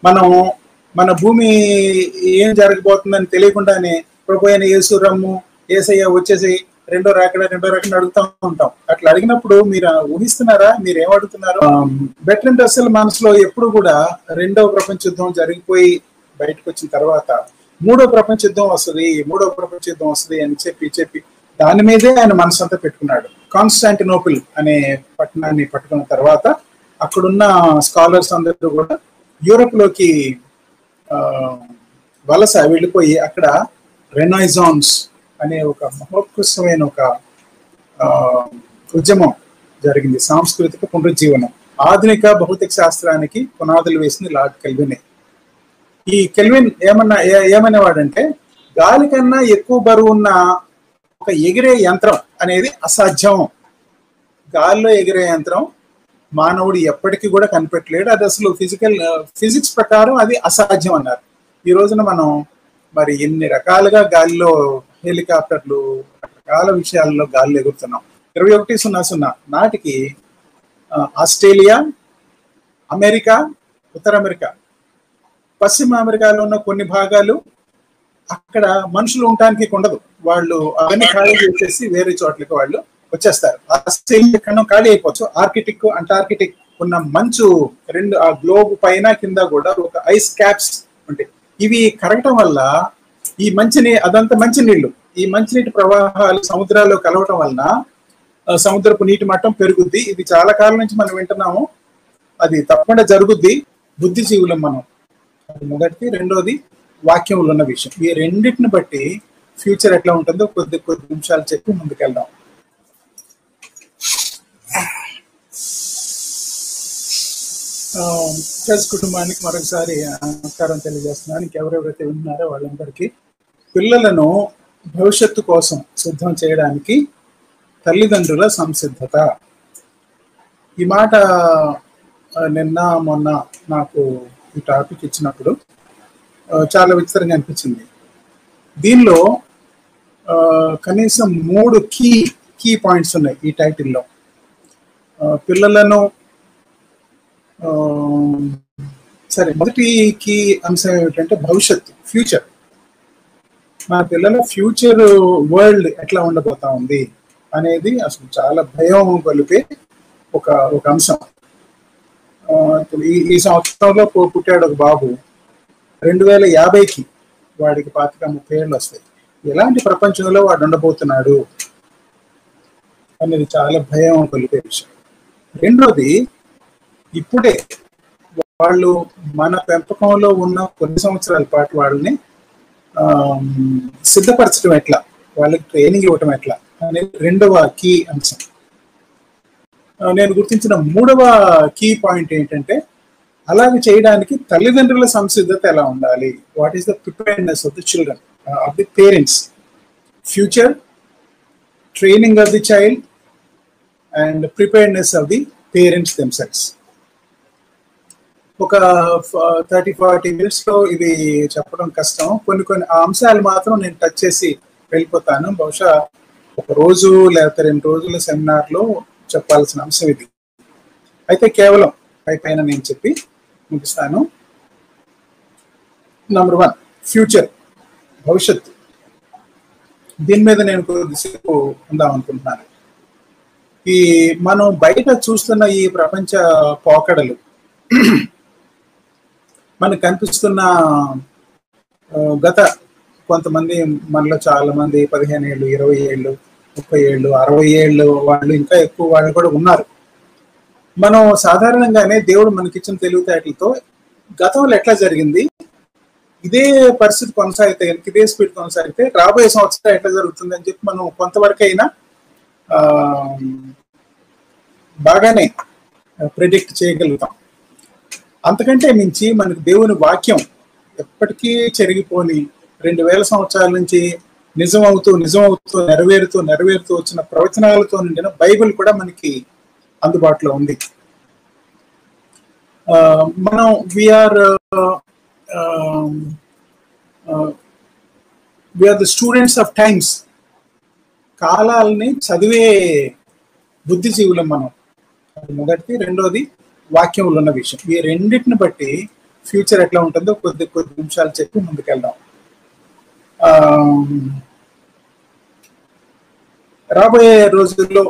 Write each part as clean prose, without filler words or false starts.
మనం మన భూమి ఏం జరగబోతుందని తెలియకుండానే ప్రభు అయిన యేసు రమ్ము, యేసయ్య వచ్చేసి రెండో రాకడ అడుగుతూ ఉంటాం. అట్లా అడిగినప్పుడు మీరు ఊహిస్తున్నారా? మీరు ఏం అడుగుతున్నారు? బెటరెంట్ అసలు మనసులో ఎప్పుడు కూడా రెండవ ప్రపంచ యుద్ధం జరిగిపోయి బయటకు వచ్చిన తర్వాత మూడో ప్రపంచ యుద్ధం వస్తుంది అని చెప్పి దాని మీదే ఆయన మనసు అంతా పెట్టుకున్నాడు. కాన్స్టాంటినోపిల్ అనే పట్టణాన్ని పట్టుకున్న తర్వాత అక్కడున్న స్కాలర్స్ అందరూ కూడా యూరోప్ లోకి వలస వెళ్ళిపోయి అక్కడ రెనైజాన్స్ అనే ఒక మహోత్కృష్టమైన ఒక ఉద్యమం జరిగింది. సాంస్కృతిక పునరుజ్జీవనం. ఆధునిక భౌతిక శాస్త్రానికి పునాదులు వేసింది లార్డ్ కెల్వినే. ఈ కెల్విన్ ఏమనేవాడంటే గాలి కన్నా ఎక్కువ బరువు ఉన్న ఒక ఎగిరే యంత్రం అనేది అసాధ్యం. గాలిలో ఎగిరే యంత్రం మానవుడు ఎప్పటికీ కూడా కనిపెట్టలేడు. అది అసలు ఫిజిక్స్ ప్రకారం అది అసాధ్యం అన్నారు. ఈ రోజున మనం మరి ఎన్ని రకాలుగా గాలిలో హెలికాప్టర్లు, రకరకాల విషయాల్లో గాలిలో ఎగురుతున్నాం. 2100 నాటికి ఆస్ట్రేలియా, అమెరికా, ఉత్తర అమెరికా, పశ్చిమ అమెరికాలో ఉన్న కొన్ని భాగాలు అక్కడ మనుషులు ఉండటానికి ఉండదు. వాళ్ళు అవన్నీ ఖాళీ చేసేసి వేరే చోట్లకి వాళ్ళు వచ్చేస్తారు. ఆస్ట్రేలియా ఖండం ఖాళీ అయిపోవచ్చు. ఆర్కిటిక్, అంటార్కిటిక్ ఉన్న మంచు రెండు ఆ గ్లోబ్ పైన కింద కూడా ఒక ఐస్ క్యాప్స్ ఉంటాయి. ఇవి కరగటం వల్ల ఈ అదంతా మంచినీళ్ళు, ఈ మంచినీటి ప్రవాహాలు సముద్రాల్లో కలవటం వలన సముద్రపు నీటి మట్టం పెరుగుద్ది. ఇది చాలా కాలం నుంచి మనం వింటున్నాము. అది తప్పకుండా జరుగుద్ది. బుద్ధిజీవులం మనం. అది మొదటిది. రెండోది వాక్యములు ఉన్న విషయం. ఈ రెండింటిని బట్టి ఫ్యూచర్ ఎట్లా ఉంటుందో కొద్ది నిమిషాలు చెప్పి ముందుకెళ్దాం. చర్చ్ కుటుంబానికి మరొకసారి నమస్కారం తెలియజేస్తున్నాను. ఇంకెవరెవరైతే వింటున్నారో వాళ్ళందరికీ. పిల్లలను భవిష్యత్తు కోసం సిద్ధం చేయడానికి తల్లిదండ్రుల సంసిద్ధత. ఈ మాట నిన్న మొన్న నాకు ఈ టాపిక్ ఇచ్చినప్పుడు చాలా విచిత్రంగా అనిపించింది. దీనిలో కనీసం 3 కీ పాయింట్స్ ఉన్నాయి ఈ టైటిల్లో. పిల్లలను సరే, మొదటి కీ అంశం ఏమిటంటే భవిష్యత్తు, ఫ్యూచర్. మన పిల్లల ఫ్యూచర్ వరల్డ్ ఎట్లా ఉండబోతా ఉంది అనేది అసలు చాలా భయం కలిపే ఒక అంశం. ఈ సంవత్సరంలో పుట్టాడు ఒక బాబు. 2050కి వాడికి 25-30 ఏళ్ళు వస్తాయి. ఎలాంటి ప్రపంచంలో వాడు ఉండబోతున్నాడు అనేది చాలా భయం కలిపే విషయం. రెండోది, ఇప్పుడే వాళ్ళు మన పెంపకంలో ఉన్న కొన్ని సంవత్సరాల పాటు వాళ్ళని సిద్ధపరచడం ఎట్లా, వాళ్ళకి ట్రైనింగ్ ఇవ్వటం ఎట్లా అనేది రెండవ కీ అంశం. నేను గుర్తించిన మూడవ కీ పాయింట్ ఏంటంటే అలాగే చేయడానికి తల్లిదండ్రుల సంసిద్ధత ఎలా ఉండాలి. What is the preparedness of the children, of the parents, future, training of the child and preparedness of the parents themselves. ఒక 30-40 మినిట్స్లో ఇది చెప్పడం కష్టం. కొన్ని అంశాలు మాత్రం నేను టచ్ చేసి వెళ్ళిపోతాను. బహుశా ఒక రోజు లేకపోతే 2 రోజుల సెమినార్లో చెప్పాల్సిన అంశం ఇది. అయితే కేవలం పైన నేను చెప్పి ముగిస్తాను. నంబర్ 1, ఫ్యూచర్, భవిష్యత్తు. దీని మీద నేను కొద్దిసేపు ఉందాం అనుకుంటున్నాను. ఈ మనం బయట చూస్తున్న ఈ ప్రపంచ పోకడలు, మనకు కనిపిస్తున్న గత కొంతమంది, మనలో చాలా మంది 15 ఏళ్ళు, 20 ఏళ్ళు, 30 ఏళ్ళు, 60 ఏళ్ళు వాళ్ళు, ఇంకా ఎక్కువ వాళ్ళు కూడా ఉన్నారు. మనం సాధారణంగానే దేవుడు మనకిచ్చిన తెలివితేటలతో గతంలో ఎట్లా జరిగింది, ఇదే పరిస్థితి కొనసాగితే, ఇదే స్పీడ్ కొనసాగితే రాబోయే సంవత్సరం ఎట్లా జరుగుతుంది అని చెప్పి మనం కొంతవరకైనా బాగానే ప్రెడిక్ట్ చేయగలుగుతాం. అంతకంటే మించి మనకు దేవుని వాక్యం ఎప్పటికీ చెరిగిపోని 2000 సంవత్సరాల నుంచి నిజమవుతూ నెరవేరుతూ వచ్చిన ప్రవచనాలతో నిండిన బైబిల్ కూడా మనకి అందుబాటులో ఉంది. మనం we're the students of times. కాలాలని చదివే బుద్ధిజీవులం మనం. అది మొదటిది. రెండోది వాక్యములు ఉన్న విషయం. ఈ రెండింటిని బట్టి ఫ్యూచర్ ఎట్లా ఉంటుందో కొద్ది కొద్ది నిమిషాలు చెప్పి ముందుకెళ్దాం. రాబోయే రోజుల్లో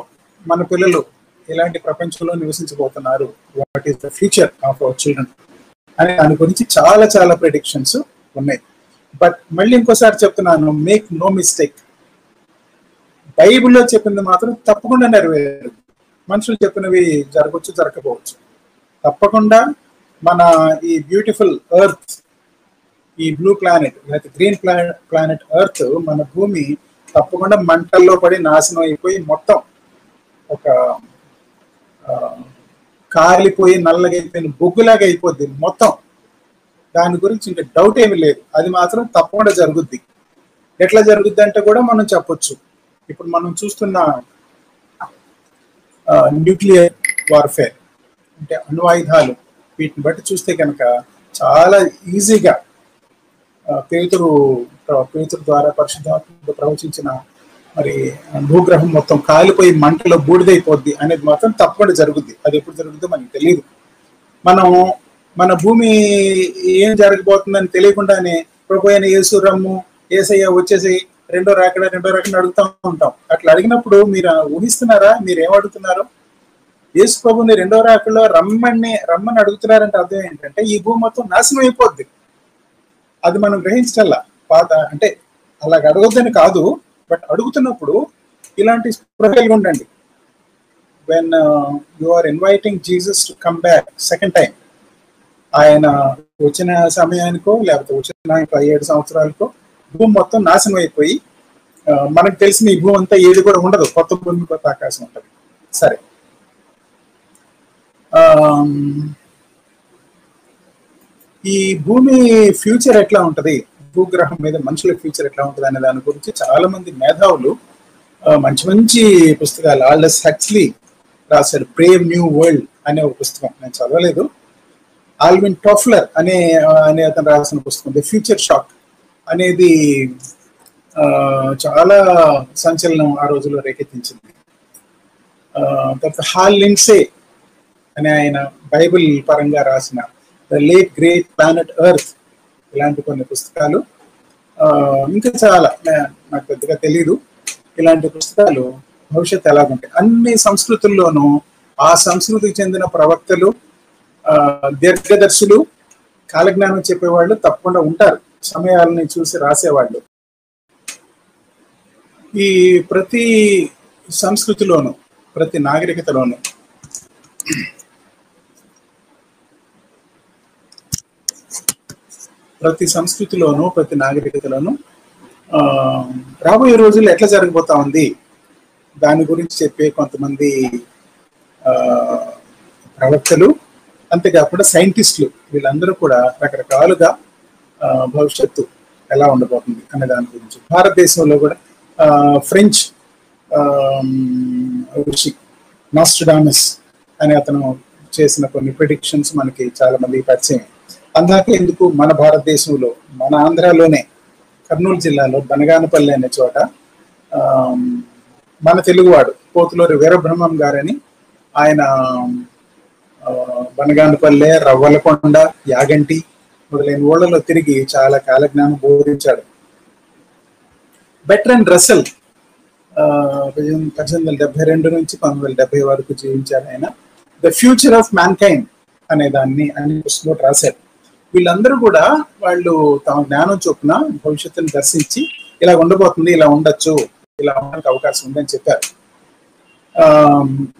మన పిల్లలు ఎలాంటి ప్రపంచంలో నివసించబోతున్నారు, what is the future of our children అనే దాని గురించి చాలా చాలా ప్రెడిక్షన్స్ ఉన్నాయి. బట్ మళ్ళీ ఇంకోసారి చెప్తున్నాను, మేక్ నో మిస్టేక్, బైబిల్లో చెప్పింది మాత్రం తప్పకుండా నెరవేరు. మనుషులు చెప్పినవి జరగవచ్చు, జరగకపోవచ్చు. తప్పకుండా మన ఈ బ్యూటిఫుల్ ఎర్త్, ఈ బ్లూ ప్లానెట్ లేకపోతే గ్రీన్ ప్లానెట్ ఎర్త్, మన భూమి తప్పకుండా మంటల్లో పడి నాశనం అయిపోయి మొత్తం ఒక కాలిపోయి నల్లగైపోయిన బొగ్గులాగా అయిపోద్ది మొత్తం. దాని గురించి ఇంకా డౌట్ ఏమి లేదు, అది మాత్రం తప్పకుండా జరుగుద్ది. ఎట్లా జరుగుద్ది అంటే కూడా మనం చెప్పొచ్చు. ఇప్పుడు మనం చూస్తున్న న్యూక్లియర్ వార్ఫేర్ అంటే అణువాయుధాలు, వీటిని బట్టి చూస్తే కనుక చాలా ఈజీగా పేతురు ద్వారా పరిశుద్ధాత్మతో ప్రవచించిన మరి భూగ్రహం మొత్తం కాలిపోయి మంటలో బూడిదైపోద్ది అనేది మాత్రం తప్పకుండా జరుగుద్ది. అది ఎప్పుడు జరుగుద్దో మనకు తెలియదు. మనం మన భూమి ఏం జరగబోతుందని తెలియకుండానే ప్రభు అయిన యేసు రమ్ము, యేసయ్య వచ్చేసి రెండో రాకడ అడుగుతూ ఉంటాం. అట్లా అడిగినప్పుడు మీరు ఊహిస్తున్నారా, మీరు ఏం అడుగుతున్నారు? యేసు ప్రభుని రెండో రాకడలో రమ్మని అడుగుతున్నారంటే అర్థం ఏంటంటే ఈ భూమి మొత్తం నాశనం అయిపోద్ది. అది మనం గ్రహించటల్లా. అంటే అలాగ అడగొద్దని కాదు, బట్ అడుగుతున్నప్పుడు ఇలాంటి స్పృహలు ఉండండి. When you are inviting Jesus to come back second time, ఆయన వచ్చిన సమయానికో లేకపోతే వచ్చిన 7 సంవత్సరాలకో భూమి మొత్తం నాశనం అయిపోయి మనకు తెలిసిన ఈ భూమి అంతా ఏది కూడా ఉండదు, కొత్త భూమి కొత్త ఆకాశం ఉంటుంది. సరే, ఈ భూమి ఫ్యూచర్ ఎట్లా ఉంటది, భూగ్రహం మీద మనుషుల ఫ్యూచర్ ఎట్లా ఉంటుంది అనే దాని గురించి చాలా మంది మేధావులు మంచి మంచి పుస్తకాలు, ఆల్డస్ హక్స్లీ రాశాడు బ్రేవ్ న్యూ వరల్డ్ అనే ఒక పుస్తకం. నేను చదవలేదు. ఆల్విన్ టోఫ్లర్ అనే అతను రాసిన పుస్తకం ది ఫ్యూచర్ షాక్ అనేది చాలా సంచలనం ఆ రోజుల్లో రేకెత్తించింది. తర్వాత హాల్ లిండ్సే అనే ఆయన బైబిల్ పరంగా రాసిన the late great planet earth, ఇలాంటి కొన్ని పుస్తకాలు, ఇంకా చాలా నాకు పెద్దగా తెలీదు. ఇలాంటి పుస్తకాలు భవిష్యత్తు ఎలాగుంటాయి, అన్ని సంస్కృతుల్లోనూ ఆ సంస్కృతికి చెందిన ప్రవక్తలు, దీర్ఘదర్శులు, కాలజ్ఞానం చెప్పేవాళ్ళు తప్పకుండా ఉంటారు, సమయాలని చూసి రాసేవాళ్ళు. ఈ ప్రతి సంస్కృతిలోను, ప్రతి నాగరికతలోను ప్రతి నాగరికతలోను రాబోయే రోజుల్లో ఎట్లా జరగబోతా ఉంది దాని గురించి చెప్పే కొంతమంది ప్రవక్తలు, అంతేకాకుండా సైంటిస్టులు, వీళ్ళందరూ కూడా రకరకాలుగా భవిష్యత్తు ఎలా ఉండబోతుంది అనే దాని గురించి. భారతదేశంలో కూడా ఫ్రెంచ్ ఋషి నాస్ట్రడామస్ అనే అతను చేసిన కొన్ని ప్రిడిక్షన్స్ మనకి చాలా మంది పరిచయం. అందాక ఎందుకు మన భారతదేశంలో, మన ఆంధ్రాలోనే కర్నూలు జిల్లాలో బనగానపల్లి అనే చోట మన తెలుగువాడు పోతులూరి వీరబ్రహ్మం గారని, ఆయన బనగానపల్లె, రవ్వలకొండ, యాగంటి మొదలైన ఊళ్ళలో తిరిగి చాలా కాలజ్ఞానం బోధించాడు. బెర్ట్రాండ్ రస్సెల్ 1872 నుంచి 1970 వరకు జీవించారు. ఆయన the future of man kind అనే దాన్ని అనే పుస్తకంలో రాశారు. వీళ్ళందరూ కూడా వాళ్ళు తమ జ్ఞానం చొప్పున భవిష్యత్తుని దర్శించి ఇలా ఉండబోతుంది, ఇలా ఉండొచ్చు, ఇలా ఉండడానికి అవకాశం ఉందని చెప్పారు.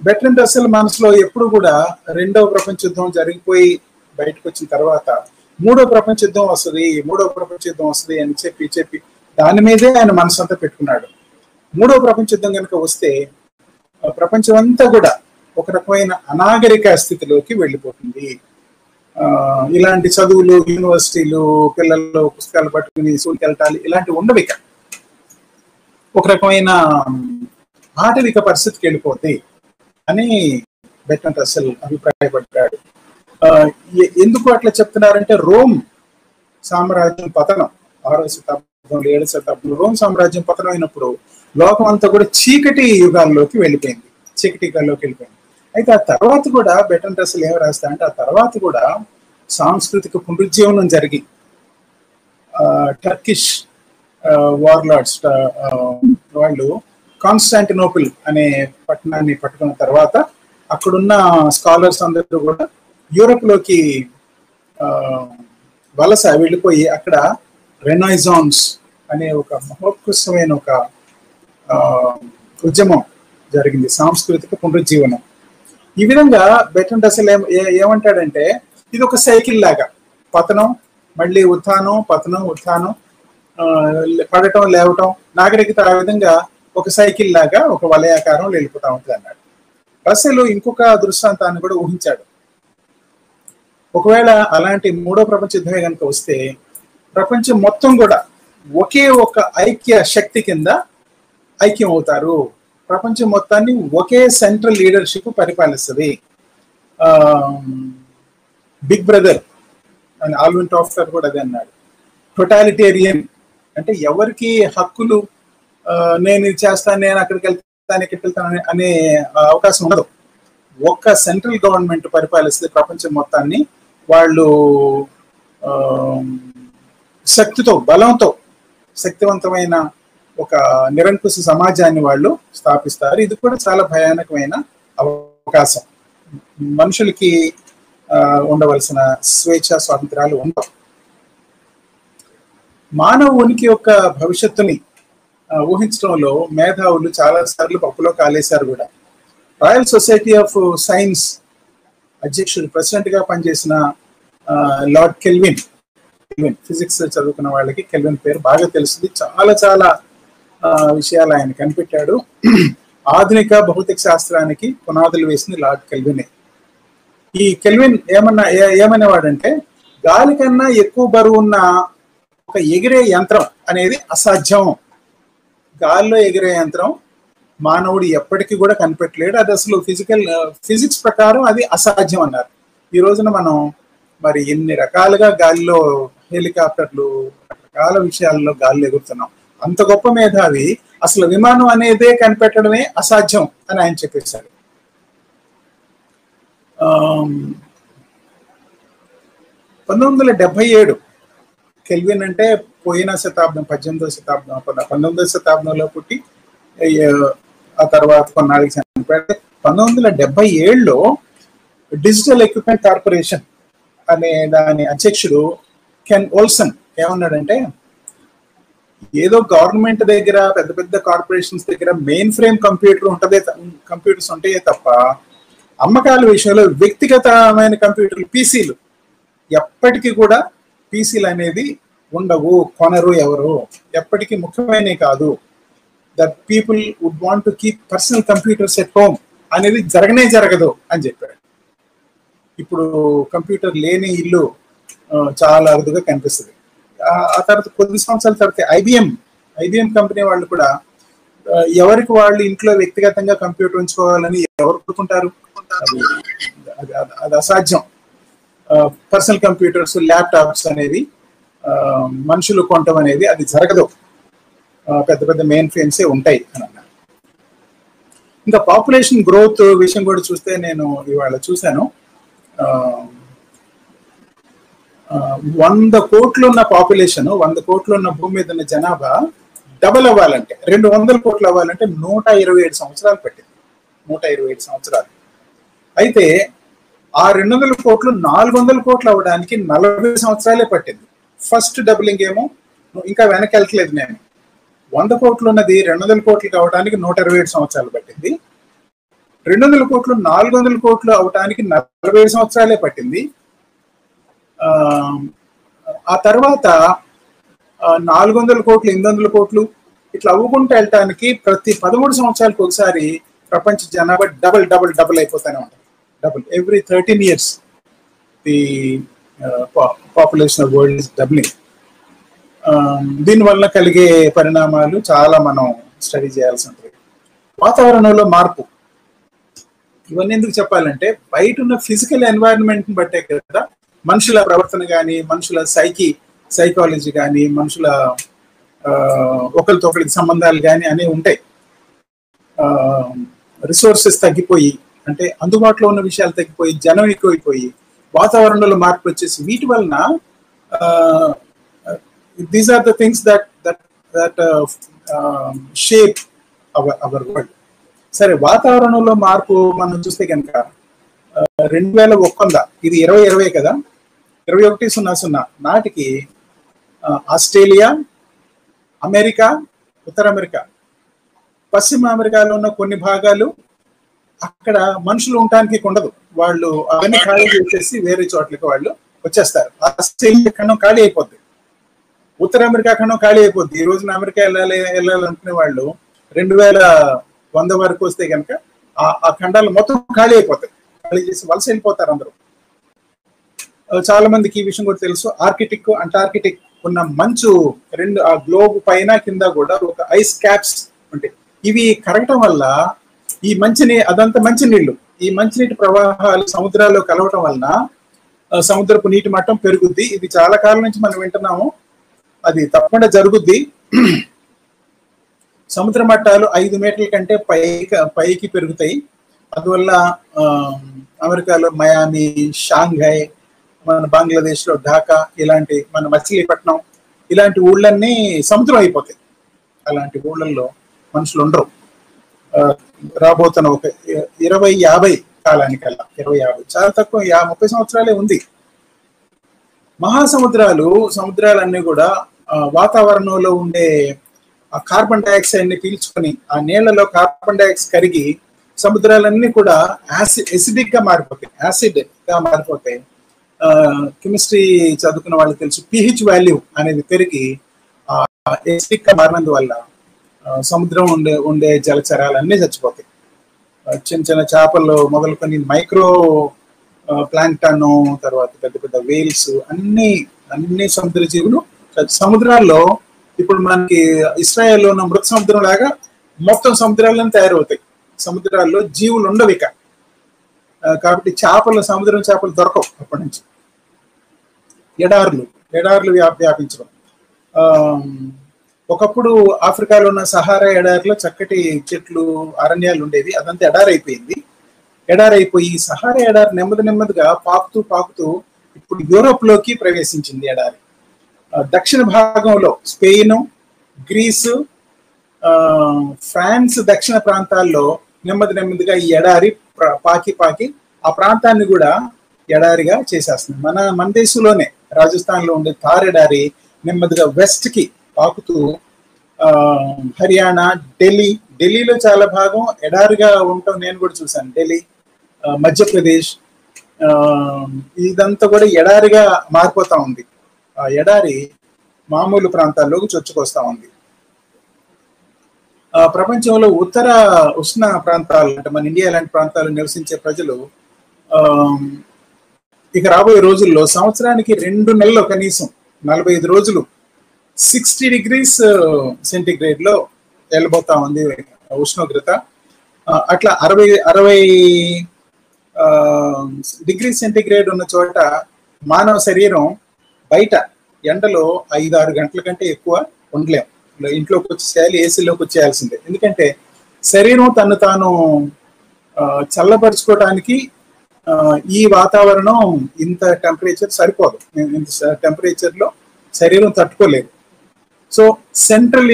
బెర్ట్రాండ్ రస్సెల్ మనసులో ఎప్పుడు కూడా రెండవ ప్రపంచ యుద్ధం జరిగిపోయి బయటకు వచ్చిన తర్వాత మూడో ప్రపంచ యుద్ధం వస్తుంది అని చెప్పి దాని మీదే ఆయన మనసు అంతా పెట్టుకున్నాడు. మూడో ప్రపంచ యుద్ధం కనుక వస్తే ప్రపంచం అంతా కూడా ఒక రకమైన అనాగరిక స్థితిలోకి వెళ్ళిపోతుంది. ఇలాంటి చదువులు, యూనివర్సిటీలు, పిల్లలు పుస్తకాలు పట్టుకుని స్కూల్కి వెళ్ళటాలు ఇలాంటివి ఉండవు. ఇక ఒక రకమైన ఆటవిక పరిస్థితికి వెళ్ళిపోతాయి అని బెర్ట్రాండ్ రస్సెల్ అభిప్రాయపడ్డాడు. ఎందుకు అట్లా చెప్తున్నారంటే రోమ్ సామ్రాజ్యం పతనం 6వ శతాబ్దంలో 7వ శతాబ్దంలో రోమ్ సామ్రాజ్యం పతనం అయినప్పుడు లోకం అంతా కూడా చీకటి యుగాల్లోకి వెళ్ళిపోయింది. అయితే ఆ తర్వాత కూడా బెర్ట్రాండ్ రస్సెల్ ఏం రాస్తా అంటే, ఆ తర్వాత కూడా సాంస్కృతిక పునరుజ్జీవనం జరిగి టర్కిష్ వార్లార్డ్స్ వాళ్ళు కాన్స్టాంటినోపుల్ అనే పట్టణాన్ని పట్టుకున్న తర్వాత అక్కడున్న స్కాలర్స్ అందరూ కూడా యూరోప్లోకి వలస వెళ్ళిపోయి అక్కడ రెనైజాన్స్ అనే ఒక మహోత్కృష్టమైన ఒక ఉద్యమం జరిగింది, సాంస్కృతిక పునరుజ్జీవనం. ఈ విధంగా బెర్ట్రాండ్ రస్సెల్ ఏమంటాడంటే ఇది ఒక సైకిల్ లాగా, పతనం మళ్ళీ ఉత్థానం, పతనం ఉత్థానం, పడటం లేవటం, నాగరికత ఆ విధంగా ఒక సైకిల్ లాగా ఒక వలయాకారంలో వెళ్ళిపోతా ఉంటుంది అన్నాడు. రస్సెల్ ఇంకొక దృష్టాంతాన్ని కూడా ఊహించాడు. ఒకవేళ అలాంటి మూడో ప్రపంచ యుద్ధమే కనుక వస్తే ప్రపంచం మొత్తం కూడా ఒకే ఒక ఐక్య శక్తి కింద ఐక్యం అవుతారు, ప్రపంచం మొత్తాన్ని ఒకే సెంట్రల్ లీడర్షిప్ పరిపాలిస్తుంది. బిగ్ బ్రదర్ అని ఆల్విన్ టాఫ్టర్ కూడా అదే అన్నాడు. టోటాలిటేరియన్ అంటే ఎవరికి హక్కులు నేను ఇది చేస్తాను, నేను అక్కడికి వెళ్తాను, ఇక్కడికి వెళ్తాను అనే అవకాశం ఉండదు. ఒక్క సెంట్రల్ గవర్నమెంట్ పరిపాలిస్తే ప్రపంచం మొత్తాన్ని. వాళ్ళు శక్తితో, బలంతో శక్తివంతమైన ఒక నిరంకుశ సమాజాన్ని వాళ్ళు స్థాపిస్తారు. ఇది కూడా చాలా భయానకమైన అవకాశం. మనుషులకి ఉండవలసిన స్వేచ్ఛ స్వాతంత్రాలు ఉండవు. మానవ ఉనికి యొక్క భవిష్యత్తుని ఊహించడంలో మేధావులు చాలా సార్లు పప్పులో కాలేశారు కూడా. రాయల్ సొసైటీ ఆఫ్ సైన్స్ అధ్యక్షుడు, ప్రెసిడెంట్ గా పనిచేసిన లార్డ్ కెల్విన్, ఫిజిక్స్ చదువుకున్న వాళ్ళకి కెల్విన్ పేరు బాగా తెలుస్తుంది. చాలా చాలా విషయాలు ఆయన కనిపెట్టాడు. ఆధునిక భౌతిక శాస్త్రానికి పునాదులు వేసింది లార్డ్ కెల్వినే. ఈ కెల్విన్ ఏమనేవాడంటే గాలి కన్నా ఎక్కువ బరువు ఉన్న ఒక ఎగిరే యంత్రం అనేది అసాధ్యం. గాలిలో ఎగిరే యంత్రం మానవుడు ఎప్పటికీ కూడా కనిపెట్టలేడు. అది అసలు ఫిజిక్స్ ప్రకారం అది అసాధ్యం అన్నారు. ఈ రోజున మనం మరి ఎన్ని రకాలుగా గాలిలో హెలికాప్టర్లు, రకరకాల విషయాల్లో గాలిలో ఎగురుతున్నాం. అంత గొప్ప మేధావి అసలు విమానం అనేదే కనిపెట్టడమే అసాధ్యం అని ఆయన చెప్పేశాడు. 1977 కెల్విన్ అంటే పోయిన శతాబ్దం, 18వ శతాబ్దం, 19వ శతాబ్దంలో పుట్టి ఆ తర్వాత కొన్నాళ్ళకి చనిపోయాడు. 1977లో డిజిటల్ ఎక్విప్మెంట్ కార్పొరేషన్ అనే దాని అధ్యక్షుడు కెన్ ఓల్సన్ ఏమన్నాడంటే ఏదో గవర్నమెంట్ దగ్గర, పెద్ద పెద్ద కార్పొరేషన్స్ దగ్గర మెయిన్ ఫ్రేమ్ కంప్యూటర్స్ ఉంటాయే తప్ప అమ్మకాల విషయంలో వ్యక్తిగతమైన కంప్యూటర్లు, పీసీలు ఎప్పటికీ కూడా పీసీలు అనేది ఉండవు, కొనరు ఎవరు, ఎప్పటికీ ముఖ్యమైనవి కాదు. That people would want to keep personal computers at home అనేది జరగదు అని చెప్పాడు. ఇప్పుడు కంప్యూటర్ లేని ఇల్లు చాలా అరుదుగా కనిపిస్తుంది. ఆ తర్వాత కొద్ది సంవత్సరాల తర్వాత ఐబిఎం కంపెనీ వాళ్ళు కూడా ఎవరికి వాళ్ళు ఇంట్లో వ్యక్తిగతంగా కంప్యూటర్ ఉంచుకోవాలని ఎవరు కోరుకుంటారు? అది అసాధ్యం. పర్సనల్ కంప్యూటర్స్, ల్యాప్టాప్స్ అనేవి మనుషులు కొనటం అనేది అది జరగదు. పెద్ద పెద్ద మెయిన్ ఫ్రేమ్సే ఉంటాయి అని అన్నారు. ఇంకా పాపులేషన్ గ్రోత్ విషయం కూడా చూస్తే నేను ఇవాళ చూశాను. 100 కోట్లు ఉన్న పాపులేషన్, 100 కోట్లు ఉన్న భూమి మీద ఉన్న జనాభా డబల్ అవ్వాలంటే, 200 కోట్లు అవ్వాలంటే 127 సంవత్సరాలు పట్టింది. 127 సంవత్సరాలు. అయితే ఆ 200 కోట్లు 400 కోట్లు అవ్వడానికి 40 సంవత్సరాలే పట్టింది. ఫస్ట్ డబులింగ్ ఏమో ఇంకా వెనక్కి వెళ్ళట్లేదు. నేను 100 కోట్లు ఉన్నది 200 కోట్లు కావడానికి 127 సంవత్సరాలు పట్టింది. 200 కోట్లు 400 కోట్లు అవటానికి 40 సంవత్సరాలే పట్టింది. ఆ తర్వాత 400 కోట్లు, 800 కోట్లు ఇట్లా అవ్వుకుంటూ వెళ్ళటానికి ప్రతి 13 సంవత్సరాలకు ఒకసారి ప్రపంచ జనాభా డబుల్ అయిపోతూనే ఉంటుంది. Double every 13 years the population of world is doubling. దీనివల్ల కలిగే పరిణామాలు చాలా మనం స్టడీ చేయాల్సి ఉంటుంది. వాతావరణంలో మార్పు, ఇవన్నీ ఎందుకు చెప్పాలంటే బయట ఉన్న ఫిజికల్ ఎన్వైరన్మెంట్ ని బట్టే కదా మనుషుల ప్రవర్తన కానీ, మనుషుల సైకాలజీ కానీ, మనుషుల ఒకరితో ఒకరికి సంబంధాలు కానీ అనేవి ఉంటాయి. రిసోర్సెస్ తగ్గిపోయి, అంటే అందుబాటులో ఉన్న విషయాలు తగ్గిపోయి, జనం ఎక్కువైపోయి వాతావరణంలో మార్పులు వచ్చేసి వీటి వలన these are the things that shape our world. సరే, వాతావరణంలో మార్పు మనం చూస్తే కనుక 2001 ఇది 2020 కదా, 2100 నాటికి ఆస్ట్రేలియా, అమెరికా, ఉత్తర అమెరికా, పశ్చిమ అమెరికాలో ఉన్న కొన్ని భాగాలు అక్కడ మనుషులు ఉండటానికి ఉండదు, వాళ్ళు అవన్నీ ఖాళీ చేసేసి వేరే చోట్లకి వాళ్ళు వచ్చేస్తారు. ఆస్ట్రేలియా ఖండం ఖాళీ అయిపోద్ది, ఉత్తర అమెరికా ఖండం ఖాళీ అయిపోద్ది. ఈ రోజున అమెరికా వెళ్ళాలనుకునే వాళ్ళు 2100 వరకు వస్తే కనుక ఆ ఖండాలు మొత్తం ఖాళీ అయిపోతాయి, ఖాళీ చేసి వలస వెళ్ళిపోతారు అందరూ. చాలా మందికి ఈ విషయం కూడా తెలుసు, ఆర్కిటిక్, అంటార్కిటిక్ ఉన్న మంచు రెండు, ఆ గ్లోబ్ పైన కింద కూడా ఒక ఐస్ క్యాప్స్ ఉంటాయి. ఇవి కరగటం వల్ల ఈ అదంతా మంచినీళ్ళు, ఈ మంచినీటి ప్రవాహాలు సముద్రాల్లో కలవటం వలన సముద్రపు నీటి మట్టం పెరుగుద్ది. ఇది చాలా కాలం నుంచి మనం వింటున్నాము, అది తప్పకుండా జరుగుద్ది. సముద్ర మట్టాలు 5 మీటర్ల కంటే పైకి పెరుగుతాయి. అందువల్ల అమెరికాలో మయామి, షాంఘై, మన బంగ్లాదేశ్ లో ఢాకా, ఇలాంటి మన మచిలీపట్నం, ఇలాంటి ఊళ్ళన్నీ సముద్రం అయిపోతాయి. అలాంటి ఊళ్ళల్లో మనుషులు ఉండరు. రాబోతున్న ఒక 2050 కాలానికల్లా, 2050 చాలా తక్కువ, 30 సంవత్సరాలే ఉంది. సముద్రాలన్నీ కూడా వాతావరణంలో ఉండే ఆ కార్బన్ డైఆక్సైడ్ ని పీల్చుకొని ఆ నీళ్లలో కార్బన్ డైఆక్సైడ్ కరిగి సముద్రాలన్నీ కూడా యాసిడ్ గా మారిపోతాయి. కెమిస్ట్రీ చదువుకున్న వాళ్ళకి తెలుసు, pH వాల్యూ అనేది పెరిగి యాసిడ్ గా మారినందువల్ల సముద్రం ఉండే జలచరాలన్నీ చచ్చిపోతాయి. చిన్న చిన్న చేపలు మొదలుకొని మైక్రో ప్లాంక్టన్, తర్వాత పెద్ద పెద్ద వేల్స్, అన్ని సముద్ర జీవులు. సముద్రాల్లో ఇప్పుడు మనకి ఇస్రాయేల్లో ఉన్న మృత సముద్రం లాగా మొత్తం సముద్రాలను తయారవుతాయి. సముద్రాల్లో జీవులు ఉండవు ఇక, కాబట్టి సముద్రం చేపలు దొరకవు. అప్పటి నుంచి ఎడార్లు వ్యాపించడం. ఒకప్పుడు ఆఫ్రికాలో ఉన్న సహారా ఎడారిలో చక్కటి చెట్లు, అరణ్యాలు ఉండేవి, అదంతా ఎడారైపోయి సహారా ఎడారి నెమ్మదిగా పాకుతూ ఇప్పుడు యూరోప్ లోకి ప్రవేశించింది ఎడారి. దక్షిణ భాగంలో స్పెయిన్, గ్రీసు, ఫ్రాన్స్ దక్షిణ ప్రాంతాల్లో నెమ్మదిగా ఈ ఎడారి పాకి ఆ ప్రాంతాన్ని కూడా ఎడారిగా చేసేస్తుంది. మన దేశంలోనే రాజస్థాన్ లో ఉండే థార్ ఎడారి నెమ్మదిగా వెస్ట్ కి పాకుతూ హర్యానా, ఢిల్లీలో చాలా భాగం ఎడారిగా ఉండటం నేను కూడా చూశాను. ఢిల్లీ, మధ్యప్రదేశ్, ఇదంతా కూడా ఎడారిగా మారిపోతా ఉంది. ఆ ఎడారి మామూలు ప్రాంతాల్లోకి చొచ్చుకొస్తా ఉంది. ప్రపంచంలో ఉత్తర ఉష్ణ ప్రాంతాలు అంటే మన ఇండియా లాంటి ప్రాంతాలు నివసించే ప్రజలు ఇక రాబోయే రోజుల్లో సంవత్సరానికి 2 నెలలు కనీసం 45 రోజులు 60 degrees సెంటిగ్రేడ్ లో వెళ్ళబోతా ఉంది ఉష్ణోగ్రత. అట్లా 60 degrees సెంటిగ్రేడ్ ఉన్న చోట మానవ శరీరం బయట ఎండలో 5-6 గంటల కంటే ఎక్కువ ఉండలేం. ఇంట్లోకి వచ్చేయాలి, ఏసీలోకి వచ్చేయాల్సిందే. ఎందుకంటే శరీరం తాను చల్లపరుచుకోవడానికి ఈ వాతావరణం ఇంత టెంపరేచర్ సరిపోదు, ఇంత టెంపరేచర్ లో శరీరం తట్టుకోలేదు. సో సెంట్రల్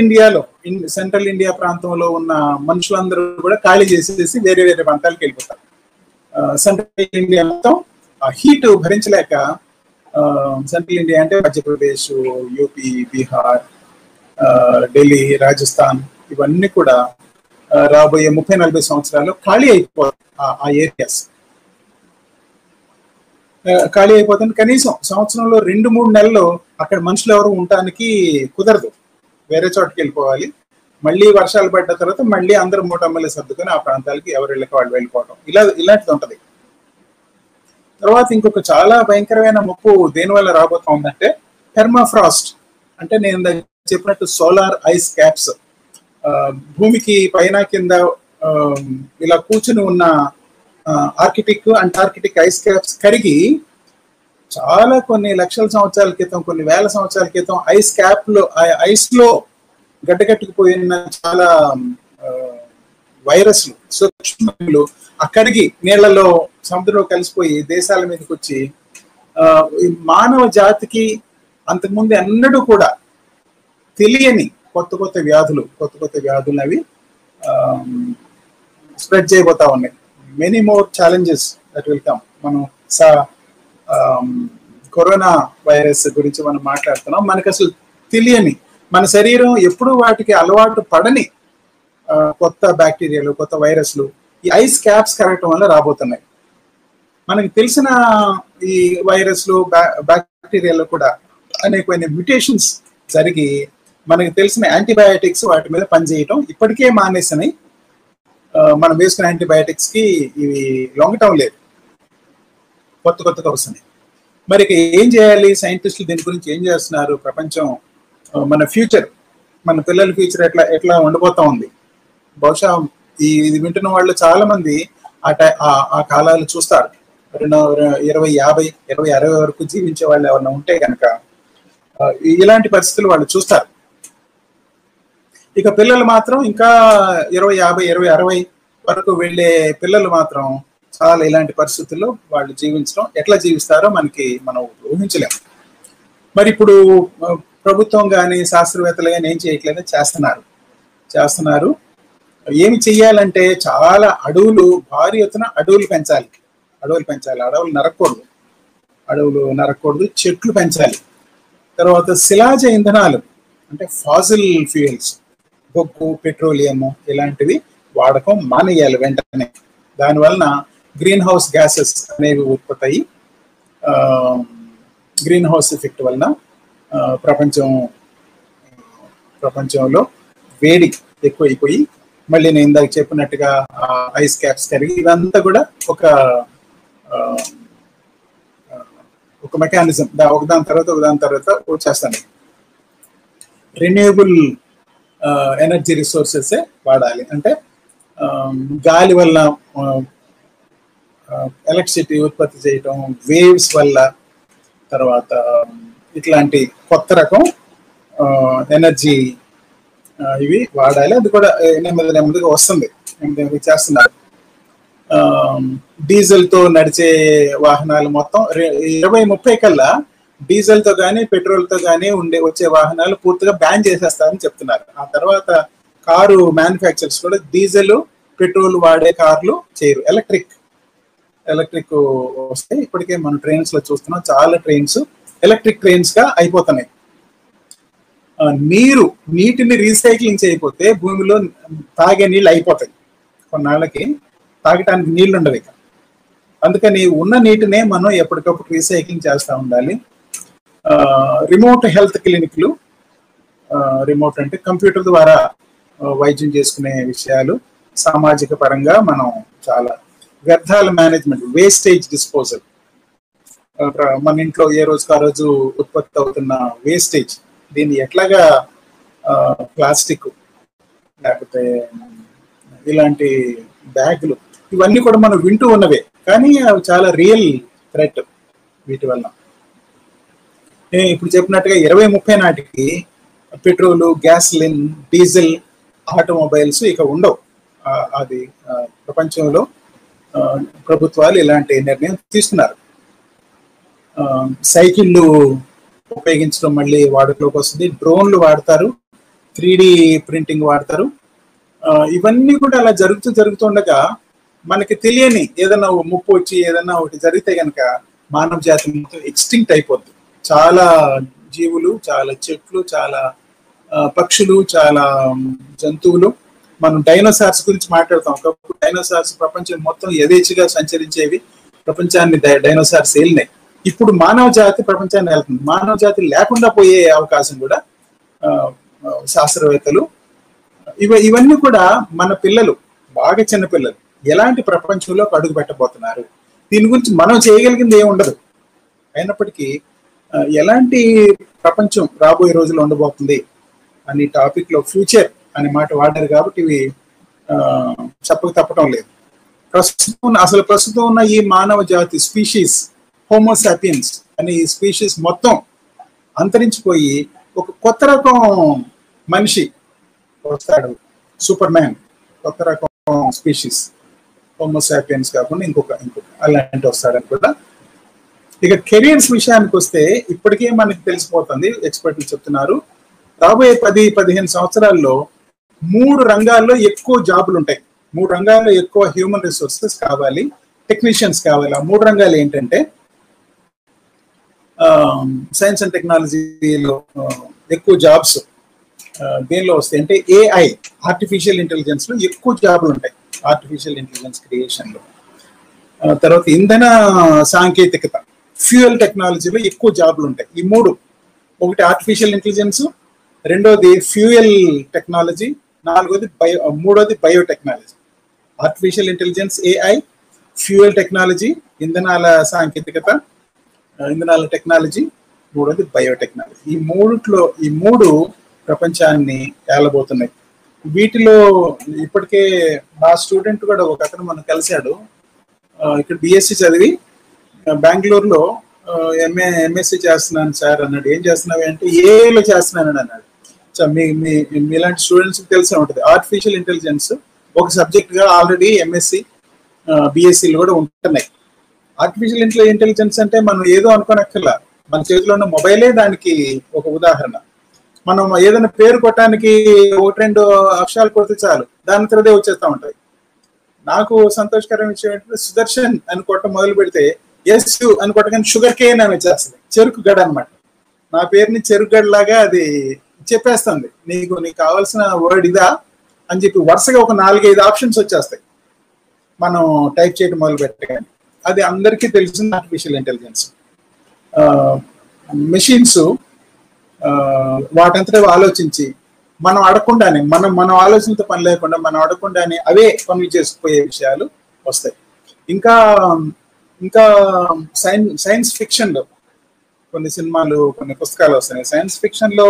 ఇండియా ప్రాంతంలో ఉన్న మనుషులందరూ కూడా ఖాళీ చేసేసి వేరే ప్రాంతాలకు వెళ్ళిపోతారు. సెంట్రల్ ఇండియా మొత్తం హీట్ భరించలేక, సెంట్రల్ ఇండియా అంటే మధ్యప్రదేశ్, యూపీ, బీహార్, ఢిల్లీ, రాజస్థాన్, ఇవన్నీ కూడా రాబోయే 30-40 సంవత్సరాల్లో ఖాళీ అయిపోతాయి. ఆ ఏరియాస్ ఖాళీ అయిపోతుంది. కనీసం సంవత్సరంలో 2-3 నెలలు అక్కడ మనుషులు ఎవరు ఉండటానికి కుదరదు, వేరే చోటుకి వెళ్ళిపోవాలి. మళ్ళీ వర్షాలు పడ్డ తర్వాత మళ్ళీ అందరూ మూటమ్మల్ని సర్దుకొని ఆ ప్రాంతాలకి ఎవరిళ్ళకి వాళ్ళు వెళ్ళిపోవడం, ఇలాంటిది ఉంటది. తర్వాత ఇంకొక చాలా భయంకరమైన ముప్పు దేనివల్ల రాబోతా ఉందంటే పెర్మాఫ్రాస్ట్. అంటే నేను చెప్పినట్టు సోలార్ ఐస్ క్యాప్స్, భూమికి పైన కింద ఇలా కూర్చుని ఉన్న ఆర్కిటిక్, అంటార్కిటిక్ ఐస్ క్యాప్స్ కరిగి చాలా కొన్ని లక్షల సంవత్సరాల క్రితం, కొన్ని వేల సంవత్సరాల క్రితం ఐస్ లో గడ్డగట్టుకుపోయిన చాలా వైరస్లు, సూక్ష్మజీవులు కరిగి నీళ్లలో సముద్రంలో కలిసిపోయి దేశాల మీదకి వచ్చి ఈ మానవ జాతికి అంతకుముందు ఎన్నడూ కూడా తెలియని కొత్త కొత్త వ్యాధులు అవి స్ప్రెడ్ చేయబోతా ఉన్నాయి. Many more challenges that will come. మనం కరోనా వైరస్ గురించి మనం మాట్లాడుతున్నాం. మనకు అసలు తెలియని, మన శరీరం ఎప్పుడు వాటికి అలవాటు పడని కొత్త బ్యాక్టీరియాలు, కొత్త వైరస్లు ఈ ఐస్ క్యాప్స్ కరగటం వల్ల రాబోతున్నాయి. మనకి తెలిసిన ఈ వైరస్లు, బ్యాక్టీరియాలు కూడా అనేకమైన మ్యుటేషన్స్ జరిగి మనకి తెలిసిన యాంటీబయాటిక్స్ వాటి మీద పనిచేయటం ఇప్పటికే మానేసినాయి. మనం వేసుకున్న యాంటీబయాటిక్స్ కి ఇవి లొంగటం లేదు, కొత్తగా వస్తున్నాయి. మరి ఏం చేయాలి? సైంటిస్టులు దీని గురించి ఏం చేస్తున్నారు? ప్రపంచం, మన ఫ్యూచర్, మన పిల్లల ఫ్యూచర్ ఎట్లా ఉండబోతా ఉంది? బహుశా ఇది వింటున్న వాళ్ళు చాలా మంది ఆ కాలాలు చూస్తారు. 2050, 2060 వరకు జీవించే వాళ్ళు ఎవరైనా ఉంటే కనుక ఇలాంటి పరిస్థితులు వాళ్ళు చూస్తారు. ఇక పిల్లలు మాత్రం ఇంకా 2050, 2060 వరకు వెళ్ళే పిల్లలు మాత్రం చాలా ఇలాంటి పరిస్థితుల్లో వాళ్ళు జీవించడం, ఎట్లా జీవిస్తారో మనం ఊహించలేము. మరి ఇప్పుడు ప్రభుత్వం కానీ శాస్త్రవేత్తలు కానీ ఏం చేయట్లేదు, చేస్తున్నారు. ఏమి చెయ్యాలంటే చాలా భారీ ఎత్తున అడవులు పెంచాలి. అడవులు నరకకూడదు, చెట్లు పెంచాలి. తర్వాత శిలాజ ఇంధనాలు అంటే ఫాసిల్ ఫ్యూయల్స్, బొగ్గు, పెట్రోలియం ఇలాంటివి వాడకం మానేయాలి వెంటనే. దానివలన గ్రీన్ హౌస్ గ్యాసెస్ అనేవి ఉత్పత్తి అయ్యి గ్రీన్ హౌస్ ఎఫెక్ట్ వలన ప్రపంచంలో వేడి ఎక్కువైపోయి మళ్ళీ నేను ఇందాక చెప్పినట్టుగా ఐస్ క్యాప్స్ కరిగి ఇదంతా కూడా ఒక మెకానిజం, ఒకదాని తర్వాత వచ్చేస్తాను. రెన్యూవబుల్ ఎనర్జీ రిసోర్సెస్ వాడాలి. అంటే గాలి వల్ల ఎలక్ట్రిసిటీ ఉత్పత్తి చేయటం, వేవ్స్ వల్ల, తర్వాత ఇట్లాంటి కొత్త రకం ఎనర్జీ ఇవి వాడాలి. అది కూడా నెమ్మదిగా వస్తుంది, నెమ్మదిగా చేస్తున్నారు. డీజిల్ తో నడిచే వాహనాలు మొత్తం 2030 కల్లా డీజిల్ తో కానీ పెట్రోల్ తో కానీ వచ్చే వాహనాలు పూర్తిగా బ్యాన్ చేసేస్తారని చెప్తున్నారు. ఆ తర్వాత కారు మ్యానుఫ్యాక్చరర్స్ కూడా డీజిల్, పెట్రోల్ వాడే కార్లు చేయరు, ఎలక్ట్రిక్ వస్తాయి. ఇప్పటికే మనం ట్రైన్స్ లో చూస్తున్నాం, చాలా ట్రైన్స్ ఎలక్ట్రిక్ ట్రైన్స్ గా అయిపోతున్నాయి. నీటిని రీసైక్లింగ్ చేయకపోతే భూమిలో తాగే నీళ్ళు అయిపోతాయి, కొన్నాళ్ళకి తాగటానికి నీళ్లు ఉండవు ఇక. అందుకని ఉన్న నీటినే మనం ఎప్పటికప్పుడు రీసైక్లింగ్ చేస్తూ ఉండాలి. రిమోట్ హెల్త్ క్లినిక్లు, రిమోట్ అంటే కంప్యూటర్ ద్వారా వైద్యం చేసుకునే విషయాలు, సామాజిక పరంగా మనం చాలా వ్యర్థాల మేనేజ్మెంట్, వేస్టేజ్ డిస్పోజల్, మన ఇంట్లో ఏ రోజుకు ఆ రోజు ఉత్పత్తి అవుతున్న వేస్టేజ్, దీన్ని ఎట్లాగా ప్లాస్టిక్ లేకపోతే ఇలాంటి బ్యాగులు, ఇవన్నీ కూడా మనం వింటూ ఉన్నవే, కానీ అవి చాలా రియల్ థ్రెట్ వీటి వల్ల. నేను ఇప్పుడు చెప్పినట్టుగా 2030 నాటికి పెట్రోలు, గ్యాస్లిన్, డీజిల్ ఆటోమొబైల్స్ ఇక ఉండవు. అది ప్రపంచంలో ప్రభుత్వాలు ఇలాంటి నిర్ణయం తీసుకున్నారు. సైకిళ్ళు ఉపయోగించడం మళ్ళీ వాడుకలోకి వస్తుంది, డ్రోన్లు వాడతారు, 3D ప్రింటింగ్ వాడతారు. ఇవన్నీ కూడా అలా జరుగుతుండగా మనకి తెలియని ఏదైనా ముప్పు వచ్చి ఏదైనా ఒకటి జరిగితే కనుక మానవ జాతి మొత్తం ఎక్స్టింక్ట్ అయిపోద్ది. చాలా జీవులు, చాలా చెట్లు, చాలా పక్షులు, చాలా జంతువులు. మనం డైనోసార్స్ గురించి మాట్లాడతాం. ఒకప్పుడు డైనోసార్స్ ప్రపంచం మొత్తం యథేచ్ఛగా సంచరించేవి, ప్రపంచాన్ని డైనోసార్స్ వెళ్ళినాయి. ఇప్పుడు మానవ జాతి ప్రపంచాన్ని వెళ్తుంది. మానవ జాతి లేకుండా పోయే అవకాశం కూడా శాస్త్రవేత్తలు ఇవన్నీ కూడా మన పిల్లలు, బాగా చిన్న పిల్లలు ఎలాంటి ప్రపంచంలో అడుగు పెట్టబోతున్నారు, దీని గురించి మనం చేయగలిగింది ఏమి ఉండదు. అయినప్పటికీ ఎలాంటి ప్రపంచం రాబోయే రోజుల్లో ఉండబోతుంది అని టాపిక్ లో ఫ్యూచర్ అనే మాట వాడారు కాబట్టి ఇవి చెప్పక తప్పటం లేదు. ప్రస్తుతం ఉన్న ఈ మానవ జాతి స్పీషీస్ హోమోసాపియన్స్ అనే ఈ స్పీషీస్ మొత్తం అంతరించిపోయి ఒక కొత్త రకం మనిషి వస్తాడు, సూపర్ మ్యాన్, కొత్త రకం స్పీషీస్, హోమోసాపియన్స్ కాకుండా ఇంకొక అలాంటి వస్తాడని కూడా ఇక కెరియర్స్ విషయానికి వస్తే ఇప్పటికే మనకి తెలిసిపోతుంది, ఎక్స్పర్ట్లు చెప్తున్నారు, రాబోయే 10-15 సంవత్సరాల్లో 3 రంగాల్లో ఎక్కువ జాబులు ఉంటాయి. 3 రంగాల్లో ఎక్కువ హ్యూమన్ రిసోర్సెస్ కావాలి, టెక్నీషియన్స్ కావాలి. ఆ 3 రంగాలు ఏంటంటే సైన్స్ అండ్ టెక్నాలజీలో ఎక్కువ జాబ్స్ దేనిలో వస్తాయి అంటే ఏఐ, ఆర్టిఫిషియల్ ఇంటెలిజెన్స్ లో ఎక్కువ జాబులు ఉంటాయి, ఆర్టిఫిషియల్ ఇంటెలిజెన్స్ క్రియేషన్ లో. తర్వాత ఇంధన సాంకేతికత, ఫ్యూయల్ టెక్నాలజీలో ఎక్కువ జాబులు ఉంటాయి. ఈ 3, ఒకటి ఆర్టిఫిషియల్ ఇంటెలిజెన్స్, రెండోది ఫ్యూయల్ టెక్నాలజీ, మూడోది biotechnology. Artificial intelligence, AI, fuel technology, ఇంధనాల సాంకేతికత, ఇంధనాల టెక్నాలజీ, మూడోది బయోటెక్నాలజీ. ఈ మూడు ప్రపంచాన్ని ఏలబోతున్నాయి. వీటిలో ఇప్పటికే నా స్టూడెంట్ కూడా ఒక అతను మనం కలిశాడు, ఇక్కడ బిఎస్సి చదివి బెంగళూరులో ఎంఎస్సి చేస్తున్నాను సార్ అన్నాడు. ఏం చేస్తున్నావు అంటే ఏలో చేస్తున్నానని అన్నాడు. సో మీలాంటి స్టూడెంట్స్కి తెలిసే ఉంటుంది, ఆర్టిఫిషియల్ ఇంటెలిజెన్స్ ఒక సబ్జెక్ట్గా ఆల్రెడీ ఎంఎస్సి బిఎస్సిలు కూడా ఉంటున్నాయి. ఆర్టిఫిషియల్ ఇంటెలిజెన్స్ అంటే మనం ఏదో అనుకోనక్కర్లా, మన చేతిలో ఉన్న మొబైలే దానికి ఒక ఉదాహరణ. మనం ఏదైనా పేరు కొట్టడానికి 1-2 అక్షరాలు కొడితే చాలు, దాని తర్వాతే వచ్చేస్తూ ఉంటాయి. నాకు సంతోషకరమైన విషయం ఏంటంటే సుదర్శన్ అని కొట్టడం మొదలు పెడితే ఎస్ అని కొట్టగానే షుగర్ కేన్ అని వచ్చేస్తుంది, చెరుకు గడ అనమాట. నా పేరుని చెరుకు గడ లాగా అది చెప్పేస్తుంది, నీకు కావాల్సిన వర్డ్ ఇదా అని చెప్పి వరుసగా ఒక 4-5 ఆప్షన్స్ వచ్చేస్తాయి మనం టైప్ చేయడం మొదలు పెట్టగానే. అది అందరికీ తెలిసిన ఆర్టిఫిషియల్ ఇంటెలిజెన్స్. మెషిన్స్ వాటంతటా ఆలోచించి మనం అడగకుండానే, మనం ఆలోచనతో పని లేకుండా మనం అడగకుండానే అవే పనులు చేసుకుపోయే విషయాలు వస్తాయి. ఇంకా సైన్స్ ఫిక్షన్ లో కొన్ని సినిమాలు, కొన్ని పుస్తకాలు వస్తున్నాయి. సైన్స్ ఫిక్షన్ లో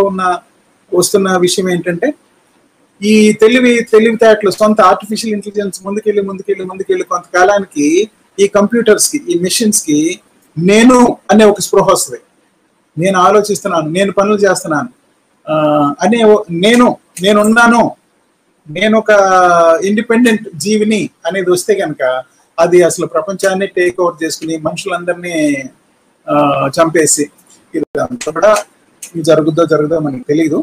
వస్తున్న విషయం ఏంటంటే ఈ తెలివితేటలు, సొంత ఆర్టిఫిషియల్ ఇంటెలిజెన్స్ ముందుకెళ్ళి కొంతకాలానికి ఈ కంప్యూటర్స్ కి, ఈ మెషిన్స్ కి నేను అనే ఒక స్పృహ వస్తుంది. నేను ఆలోచిస్తున్నాను, నేను పనులు చేస్తున్నాను అనే నేనున్నాను, నేను ఒక ఇండిపెండెంట్ జీవిని అనేది వస్తే కనుక అది అసలు ప్రపంచాన్ని టేక్ ఓవర్ చేసుకుని మనుషులందరినీ చంపేసి ఇదంతా కూడా జరుగుదో మనకు తెలియదు.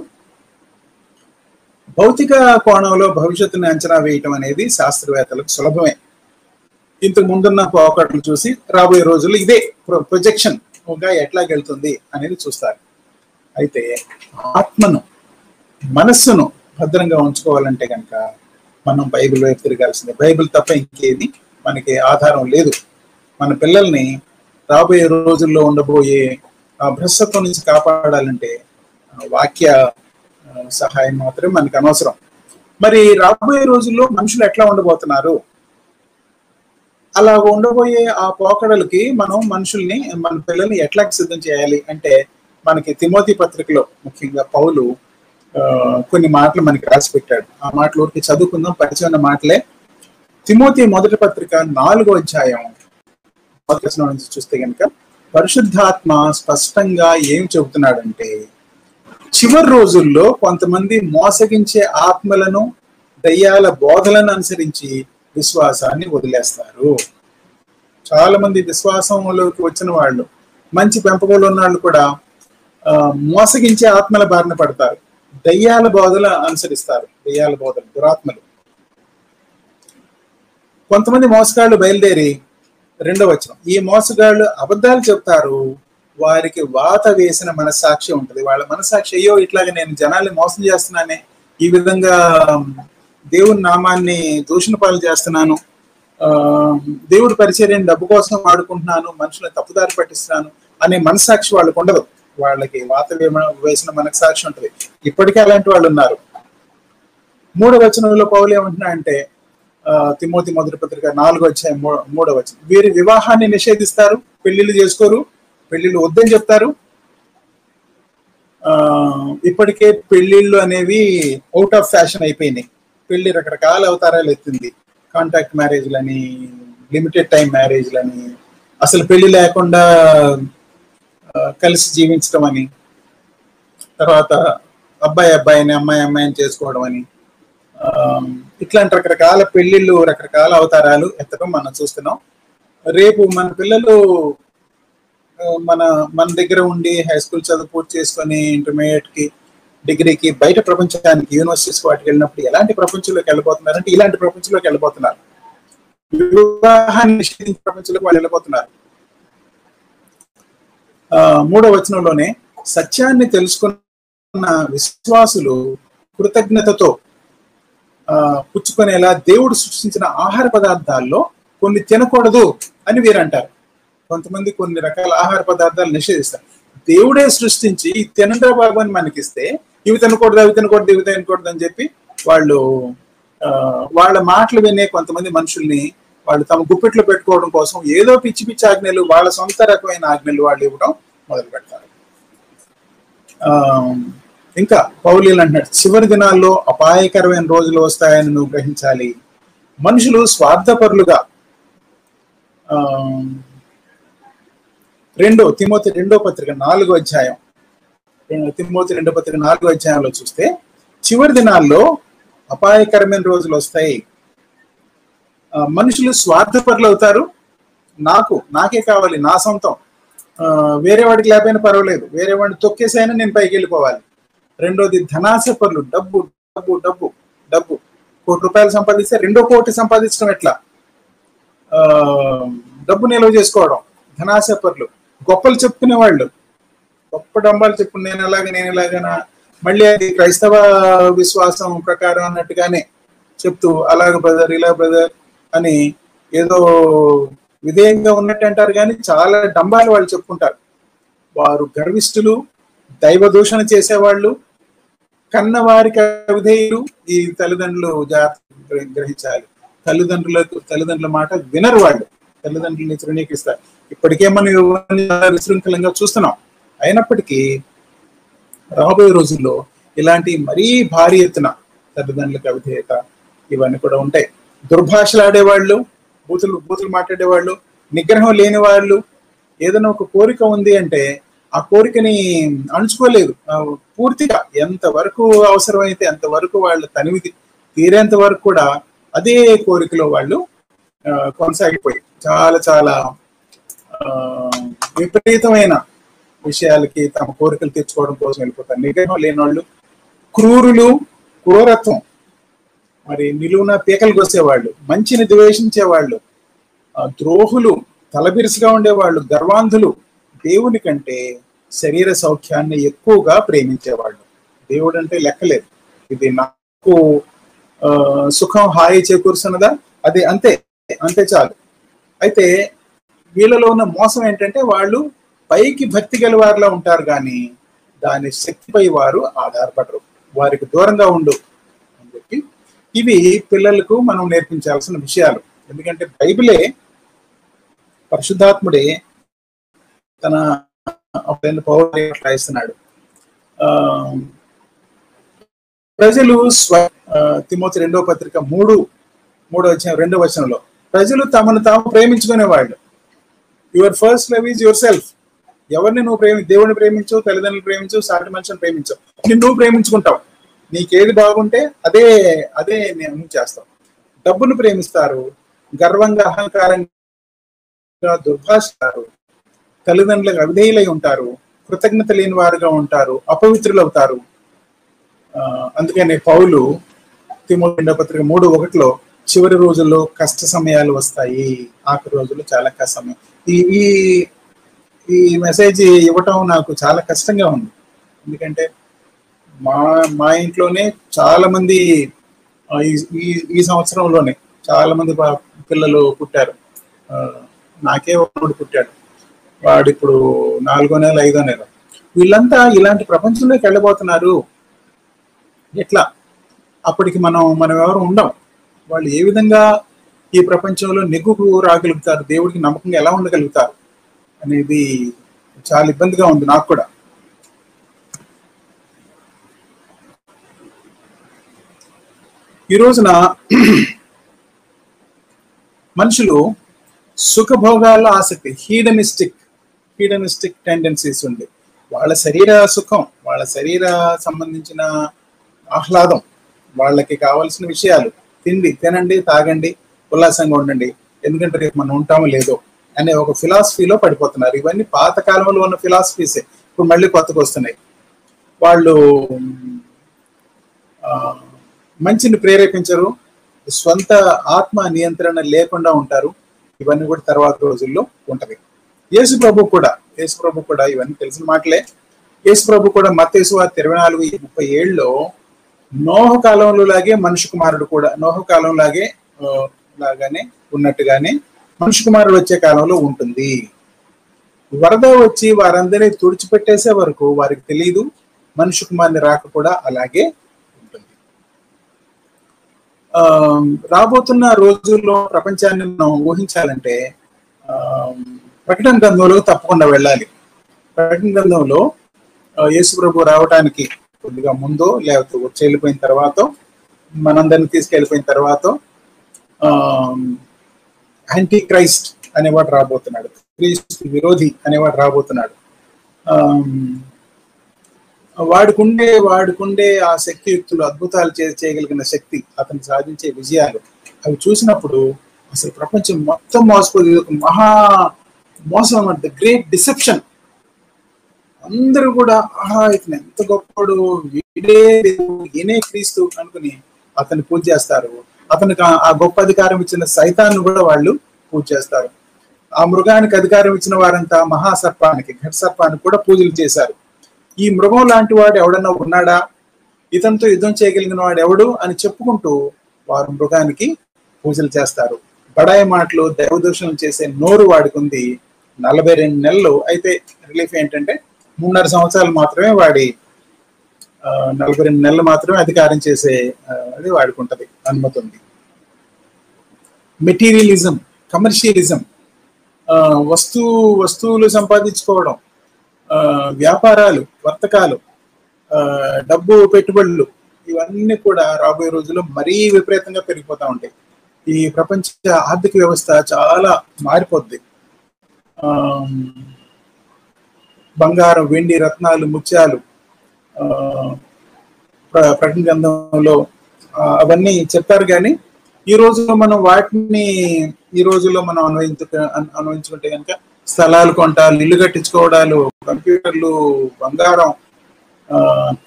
భౌతిక కోణంలో భవిష్యత్తుని అంచనా వేయటం అనేది శాస్త్రవేత్తలకు సులభమే. ఇంతకు ముందున్న పోకట్లు చూసి రాబోయే రోజుల్లో ఇదే ప్రొజెక్షన్ గా ఎట్లాగెళ్తుంది అనేది చూస్తారు. అయితే ఆత్మను, మనస్సును భద్రంగా ఉంచుకోవాలంటే కనుక మనం బైబిల్ వైపు తిరగాల్సిందే. బైబిల్ తప్ప ఇంకేది మనకి ఆధారం లేదు. మన పిల్లల్ని రాబోయే రోజుల్లో ఉండబోయే భ్రష్టత్వం నుంచి కాపాడాలంటే వాక్య సహాయం మాత్రమే మనకు అనవసరం. మరి రాబోయే రోజుల్లో మనుషులు ఎట్లా ఉండబోతున్నారు, అలా ఉండబోయే ఆ పోకడలకి మనం మన పిల్లల్ని ఎట్లా సిద్ధం చేయాలి అంటే మనకి తిమోతి పత్రికలో ముఖ్యంగా పౌలు కొన్ని మాటలు మనకి రాసి పెట్టాడు. ఆ మాటలు ఊరికి చదువుకుందాం, పరిచయం మాటలే. తిమోతి మొదటి పత్రిక 4వ అధ్యాయం 1వ వచనం నుంచి చూస్తే కనుక పరిశుద్ధాత్మ స్పష్టంగా ఏం చెబుతున్నాడంటే చివరి రోజుల్లో కొంతమంది మోసగించే ఆత్మలను, దయ్యాల బోధలను అనుసరించి విశ్వాసాన్ని వదిలేస్తారు. చాలా మంది విశ్వాసంలోకి వచ్చిన వాళ్ళు, మంచి పెంపకంలో ఉన్న వాళ్ళు కూడా మోసగించే ఆత్మల బారిన పడతారు, దయ్యాల బోధలు అనుసరిస్తారు, దయ్యాల బోధలు, దురాత్మలు. కొంతమంది మోసగాళ్ళు బయలుదేరి 2వ వచనం, ఈ మోసగాళ్ళు అబద్ధాలు చెప్తారు, వారికి వాత వేసిన మనస్సాక్షి ఉంటుంది. వాళ్ళ మనస్సాక్షి అయ్యో ఇట్లాగా నేను జనాల్ని మోసం చేస్తున్నానే, ఈ విధంగా దేవుని నామాన్ని దూషణ పాలు చేస్తున్నాను, దేవుడి పరిచర్యని డబ్బు కోసం వాడుకుంటున్నాను, మనుషులను తప్పుదారి పట్టిస్తున్నాను అనే మనస్సాక్షి వాళ్ళకు ఉండదు. వాళ్ళకి వాత వేసిన మనస్సాక్షి ఉంటుంది. ఇప్పటికే అలాంటి వాళ్ళు ఉన్నారు. 3వ వచనంలో పౌలు ఏమంటున్నా అంటే తిమోతి మొదటి పత్రిక 4వ అధ్యాయం 3వ వచనం, వీరి వివాహాన్ని నిషేధిస్తారు, పెళ్లిళ్ళు చేసుకోరు, పెళ్లిళ్ళు వద్దని చెప్తారు. ఇప్పటికే పెళ్లిళ్ళు అనేవి అవుట్ ఆఫ్ ఫ్యాషన్ అయిపోయినాయి. పెళ్లి రకరకాల అవతారాలు ఎత్తింది. కాంటాక్ట్ మ్యారేజ్లని, లిమిటెడ్ టైం మ్యారేజ్లని, అసలు పెళ్లి లేకుండా కలిసి జీవించడం అని, తర్వాత అబ్బాయిని అమ్మాయిని చేసుకోవడం అని, ఇట్లాంటి రకరకాల పెళ్లిళ్ళు, రకరకాల అవతారాలు ఎత్తడం మనం చూస్తున్నాం. రేపు మన పిల్లలు మన మన దగ్గర ఉండి హై స్కూల్ చదువు పూర్తి చేసుకొని ఇంటర్మీడియట్కి డిగ్రీకి బయట ప్రపంచానికి యూనివర్సిటీస్ వాటికి వెళ్ళినప్పుడు ఎలాంటి ప్రపంచంలోకి వెళ్ళిపోతున్నారు అంటే ఇలాంటి ప్రపంచంలోకి వెళ్ళిపోతున్నారు. వివాహాన్ని నిషేధించే ప్రపంచంలోకి వాళ్ళు వెళ్ళిపోతున్నారు. 3వ వచనంలోనే సత్యాన్ని తెలుసుకున్న విశ్వాసులు కృతజ్ఞతతో పుచ్చుకునేలా దేవుడు సృష్టించిన ఆహార పదార్థాల్లో కొన్ని తినకూడదు అని వీరు అంటారు. కొంతమంది కొన్ని రకాల ఆహార పదార్థాలు నిషేధిస్తారు. దేవుడే సృష్టించి తినండ్రా బాబు అని మనకిస్తే ఇవి తినకూడదు అవి తినకూడదు ఇవి తినకూడదు అని చెప్పి వాళ్ళు వాళ్ళ మాటలు వినే కొంతమంది మనుషుల్ని వాళ్ళు తమ గుప్పెట్లో పెట్టుకోవడం కోసం ఏదో పిచ్చి పిచ్చి ఆజ్ఞలు వాళ్ళ సొంత రకమైన ఆజ్ఞలు వాళ్ళు ఇవ్వడం మొదలు పెడతారు. ఇంకా పౌలు అంటున్నాడు, చివరి దినాల్లో అపాయకరమైన రోజులు వస్తాయని నువ్వు గ్రహించాలి. మనుషులు స్వార్థపరులుగా 2 తిమోతి 2వ పత్రిక 4వ అధ్యాయం తిమోతి 2వ పత్రిక 4వ అధ్యాయంలో చూస్తే చివరి దినాల్లో అపాయకరమైన రోజులు వస్తాయి. మనుషులు స్వార్థపరులు అవుతారు. నాకే కావాలి, నా సొంతం, వేరే వాడికి లేకపోయినా పర్వాలేదు, వేరే వాడిని తొక్కేసైనా నేను పైకి వెళ్ళిపోవాలి. రెండోది ధనాశపరులు, డబ్బు డబ్బు డబ్బు డబ్బు. ₹1 సంపాదిస్తే 2 కోటి సంపాదించడం ఎట్లా, డబ్బు నిల్వ చేసుకోవడం. ధనాశపరులు, గొప్పలు చెప్పుకునే వాళ్ళు, గొప్ప డంబాలు చెప్పు నేను ఎలాగనా మళ్ళీ అది క్రైస్తవ విశ్వాసం ప్రకారం అన్నట్టుగానే చెప్తూ అలాగ బ్రదర్ ఇలా బ్రదర్ అని ఏదో విధేయంగా ఉన్నట్టు అంటారు, కానీ చాలా డంబాలు వాళ్ళు చెప్పుకుంటారు. వారు గర్విష్ఠులు, దైవ దూషణ చేసేవాళ్ళు, కన్నవారికి అవిధేయులు. ఈ తల్లిదండ్రులు జాగ్రత్త గ్రహించాలి. తల్లిదండ్రుల మాట వినరు వాళ్ళు, తల్లిదండ్రులని తృణీకరిస్తారు. ఇప్పటికే మనం విశృంఖలంగా చూస్తున్నాం. అయినప్పటికీ రాబోయే రోజుల్లో ఇలాంటి మరీ భారీ ఎత్తున తల్లిదండ్రులకు అవిధేయత ఇవన్నీ కూడా ఉంటాయి. దుర్భాషలాడేవాళ్ళు, బూతులు మాట్లాడేవాళ్ళు, నిగ్రహం లేని వాళ్ళు. ఏదైనా ఒక కోరిక ఉంది అంటే ఆ కోరికని అణుచుకోలేదు పూర్తిగా. ఎంతవరకు అవసరమైతే అంతవరకు వాళ్ళు తనివి తీరేంత వరకు కూడా అదే కోరికలో వాళ్ళు కొనసాగిపోయి చాలా చాలా విపరీతమైన విషయాలకి తమ కోరికలు తెచ్చుకోవడం కోసం వెళ్ళిపోతారు. నిగ్రహం లేని వాళ్ళు క్రూరులు, క్రూరత్వం, మరి నిలువున పీకలు కోసేవాళ్ళు, మంచిని ద్వేషించేవాళ్ళు, ద్రోహులు, తలబిరుసుగా ఉండేవాళ్ళు, గర్వాంధులు, దేవుని కంటే శరీర సౌఖ్యాన్ని ఎక్కువగా ప్రేమించేవాళ్ళు. దేవుడు అంటే లెక్కలేదు, ఇది నాకు సుఖం హాయి చేకూరుస్తున్నదా, అది అంతే చాలు. అయితే వీళ్ళలో ఉన్న మోసం ఏంటంటే వాళ్ళు పైకి భక్తి గల వారిలో ఉంటారు, కానీ దాని శక్తిపై వారు ఆధారపడరు. వారికి దూరంగా ఉండు అని చెప్పి ఇవి పిల్లలకు మనం నేర్పించాల్సిన విషయాలు. ఎందుకంటే బైబిలే, పరిశుద్ధాత్ముడే తన పౌరులు రాయిస్తున్నాడు. ప్రజలు తిమోతి 2వ పత్రిక 3వ అధ్యాయం 2వ వచనంలో ప్రజలు తమను తాము ప్రేమించుకునేవాళ్ళు. Your first love is yourself. ఎవరిని నువ్వు దేవుడిని ప్రేమించు, తల్లిదండ్రులు ప్రేమించు, సాటి మనిషిని ప్రేమించు, నువ్వు ప్రేమించుకుంటావు. నీకేది బాగుంటే అదే నువ్వు చేస్తావు. డబ్బును ప్రేమిస్తారు, గర్వంగా అహంకారంగా దుర్భాషిస్తారు, తల్లిదండ్రులకు అవిధేయులై ఉంటారు, కృతజ్ఞత లేని వారుగా ఉంటారు, అపవిత్రులు అవుతారు. అందుకనే పౌలు తిమోతి 2వ పత్రిక 3:1 చివరి రోజుల్లో కష్ట సమయాలు వస్తాయి, ఆఖరి రోజుల్లో చాలా కష్ట సమయం. ఈ మెసేజ్ ఇవ్వటం నాకు చాలా కష్టంగా ఉంది. ఎందుకంటే మా ఇంట్లోనే చాలా మంది ఈ సంవత్సరంలోనే చాలా మంది పిల్లలు పుట్టారు. నాకే ఒకడు పుట్టాడు, వాడు ఇప్పుడు 4వ నెల 5వ నెల. వీళ్ళంతా ఇలాంటి ప్రపంచంలోకి వెళ్ళబోతున్నారు. ఎట్లా అప్పటికి మనం ఎవరు ఉండం. వాళ్ళు ఏ విధంగా ఈ ప్రపంచంలో నెగ్గుకు రాగలుగుతారు, దేవుడికి నమ్మకంగా ఎలా ఉండగలుగుతారు అనేది చాలా ఇబ్బందిగా ఉంది నాకు కూడా. ఈ రోజున మనుషులు సుఖభోగాల ఆసక్తి, హీడనిస్టిక్ టెండెన్సీస్ ఉంది. వాళ్ళ శరీర సుఖం, వాళ్ళ శరీర సంబంధించిన ఆహ్లాదం, వాళ్ళకి కావాల్సిన విషయాలు, తినండి, తాగండి, ఉల్లాసంగా ఉండండి, ఎందుకంటే రేపు మనం ఉంటామో లేదో అనే ఒక ఫిలాసఫీలో పడిపోతున్నారు. ఇవన్నీ పాత కాలంలో ఉన్న ఫిలాసఫీసే ఇప్పుడు మళ్ళీ కొత్తగా వస్తున్నాయి. వాళ్ళు మంచిని ప్రేరేపించరు, స్వంత ఆత్మ నియంత్రణ లేకుండా ఉంటారు. ఇవన్నీ కూడా తర్వాత రోజుల్లో ఉంటది. యేసు ప్రభు కూడా ఇవన్నీ తెలిసిన మాటలే. యేసు ప్రభు కూడా మత్తయి సువార్త 24:37 నోహ కాలంలో లాగే మనుష్య కుమారుడు కూడా నోహ కాలం లాగానే ఉన్నట్టుగానే మనుష్య కుమారుడు వచ్చే కాలంలో ఉంటుంది. వరద వచ్చి వారందరినీ తుడిచిపెట్టేసే వరకు వారికి తెలియదు. మనుష్య కుమారుని రాక కూడా అలాగే ఉంటుంది. రాబోతున్న రోజుల్లో ప్రపంచాన్ని మనం ఊహించాలంటే ప్రకటన గ్రంథంలో తప్పకుండా వెళ్ళాలి. ప్రకటన గ్రంథంలో యేసు ప్రభు రావడానికి కొద్దిగా ముందో లేకపోతే వచ్చి వెళ్ళిపోయిన తర్వాత, మనందరినీ తీసుకెళ్ళిపోయిన తర్వాత యాంటీ క్రైస్ట్ అనేవాడు రాబోతున్నాడు, క్రీస్తు విరోధి అనేవాడు రాబోతున్నాడు. వాడుకుండే ఆ శక్తియుక్తులు, అద్భుతాలు చేయగలిగిన శక్తి, అతను సాధించే విజయాలు అవి చూసినప్పుడు అసలు ప్రపంచం మొత్తం మోసపోయి మహా మోసం అన్నమాట, ద గ్రేట్ డిసెప్షన్. అందరూ కూడా ఇతను ఎంత గొప్పడు, వీడే ఈయనే క్రీస్తు అనుకుని అతన్ని పూజ చేస్తారు. అతనికి ఆ గొప్ప అధికారం ఇచ్చిన సైతాన్ని కూడా వాళ్ళు పూజ చేస్తారు. ఆ మృగానికి అధికారం ఇచ్చిన వారంతా మహాసర్పానికి, ఘట సర్పానికి కూడా పూజలు చేశారు. ఈ మృగం లాంటి వాడు ఎవడన్నా ఉన్నాడా, ఇతనితో యుద్ధం చేయగలిగిన వాడు ఎవడు అని చెప్పుకుంటూ వారు మృగానికి పూజలు చేస్తారు. బడాయి మాటలు, దైవదూషణలు చేసే నోరు వాడుకుంది. 42 నెలలు అయితే రిలీఫ్ ఏంటంటే 3.5 సంవత్సరాలు మాత్రమే వాడి 42 నెలలు మాత్రమే అధికారం చేసే అది వాడుకుంటది, అనుమతి ఉంది. మెటీరియలిజం, కమర్షియలిజం, వస్తువులు సంపాదించుకోవడం, వ్యాపారాలు, వర్తకాలు, డబ్బు పెట్టుబడులు, ఇవన్నీ కూడా రాబోయే రోజుల్లో మరీ విపరీతంగా పెరిగిపోతూ ఉంటాయి. ఈ ప్రపంచ ఆర్థిక వ్యవస్థ చాలా మారిపోద్ది. బంగారం, వెండి, రత్నాలు, ముత్యాలు ప్రకటన గ్రంథంలో అవన్నీ చెప్తారు. కానీ ఈ రోజుల్లో మనం అన్వయించుకుంటే కనుక స్థలాలు కొంటాలు, ఇల్లు కట్టించుకోవడాలు, కంప్యూటర్లు, బంగారం,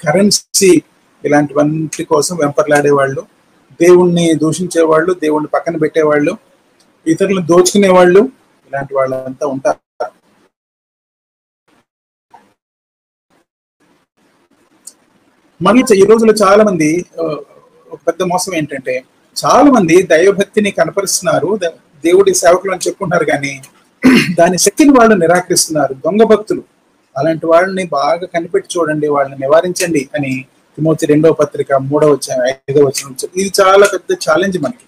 కరెన్సీ, ఇలాంటివన్నిటి కోసం వెంపర్లాడేవాళ్ళు, దేవుణ్ణి దూషించేవాళ్ళు, దేవుణ్ణి పక్కన పెట్టేవాళ్ళు, ఇతరులను దోచుకునేవాళ్ళు, ఇలాంటి వాళ్ళంతా ఉంటారు. మళ్ళీ ఈ రోజుల్లో చాలా మంది పెద్ద మోసం ఏంటంటే, చాలా మంది దైవభక్తిని కనపరుస్తున్నారు, దేవుడి సేవకులు అని చెప్పుకుంటారు, కానీ దాని శక్తిని వాళ్ళు నిరాకరిస్తున్నారు. దొంగ భక్తులు, అలాంటి వాళ్ళని బాగా కనిపెట్టి చూడండి, వాళ్ళని నివారించండి అని తిమోతి 2వ పత్రిక 3వ అధ్యాయం 5వ వచనం. ఇది చాలా పెద్ద ఛాలెంజ్ మనకి.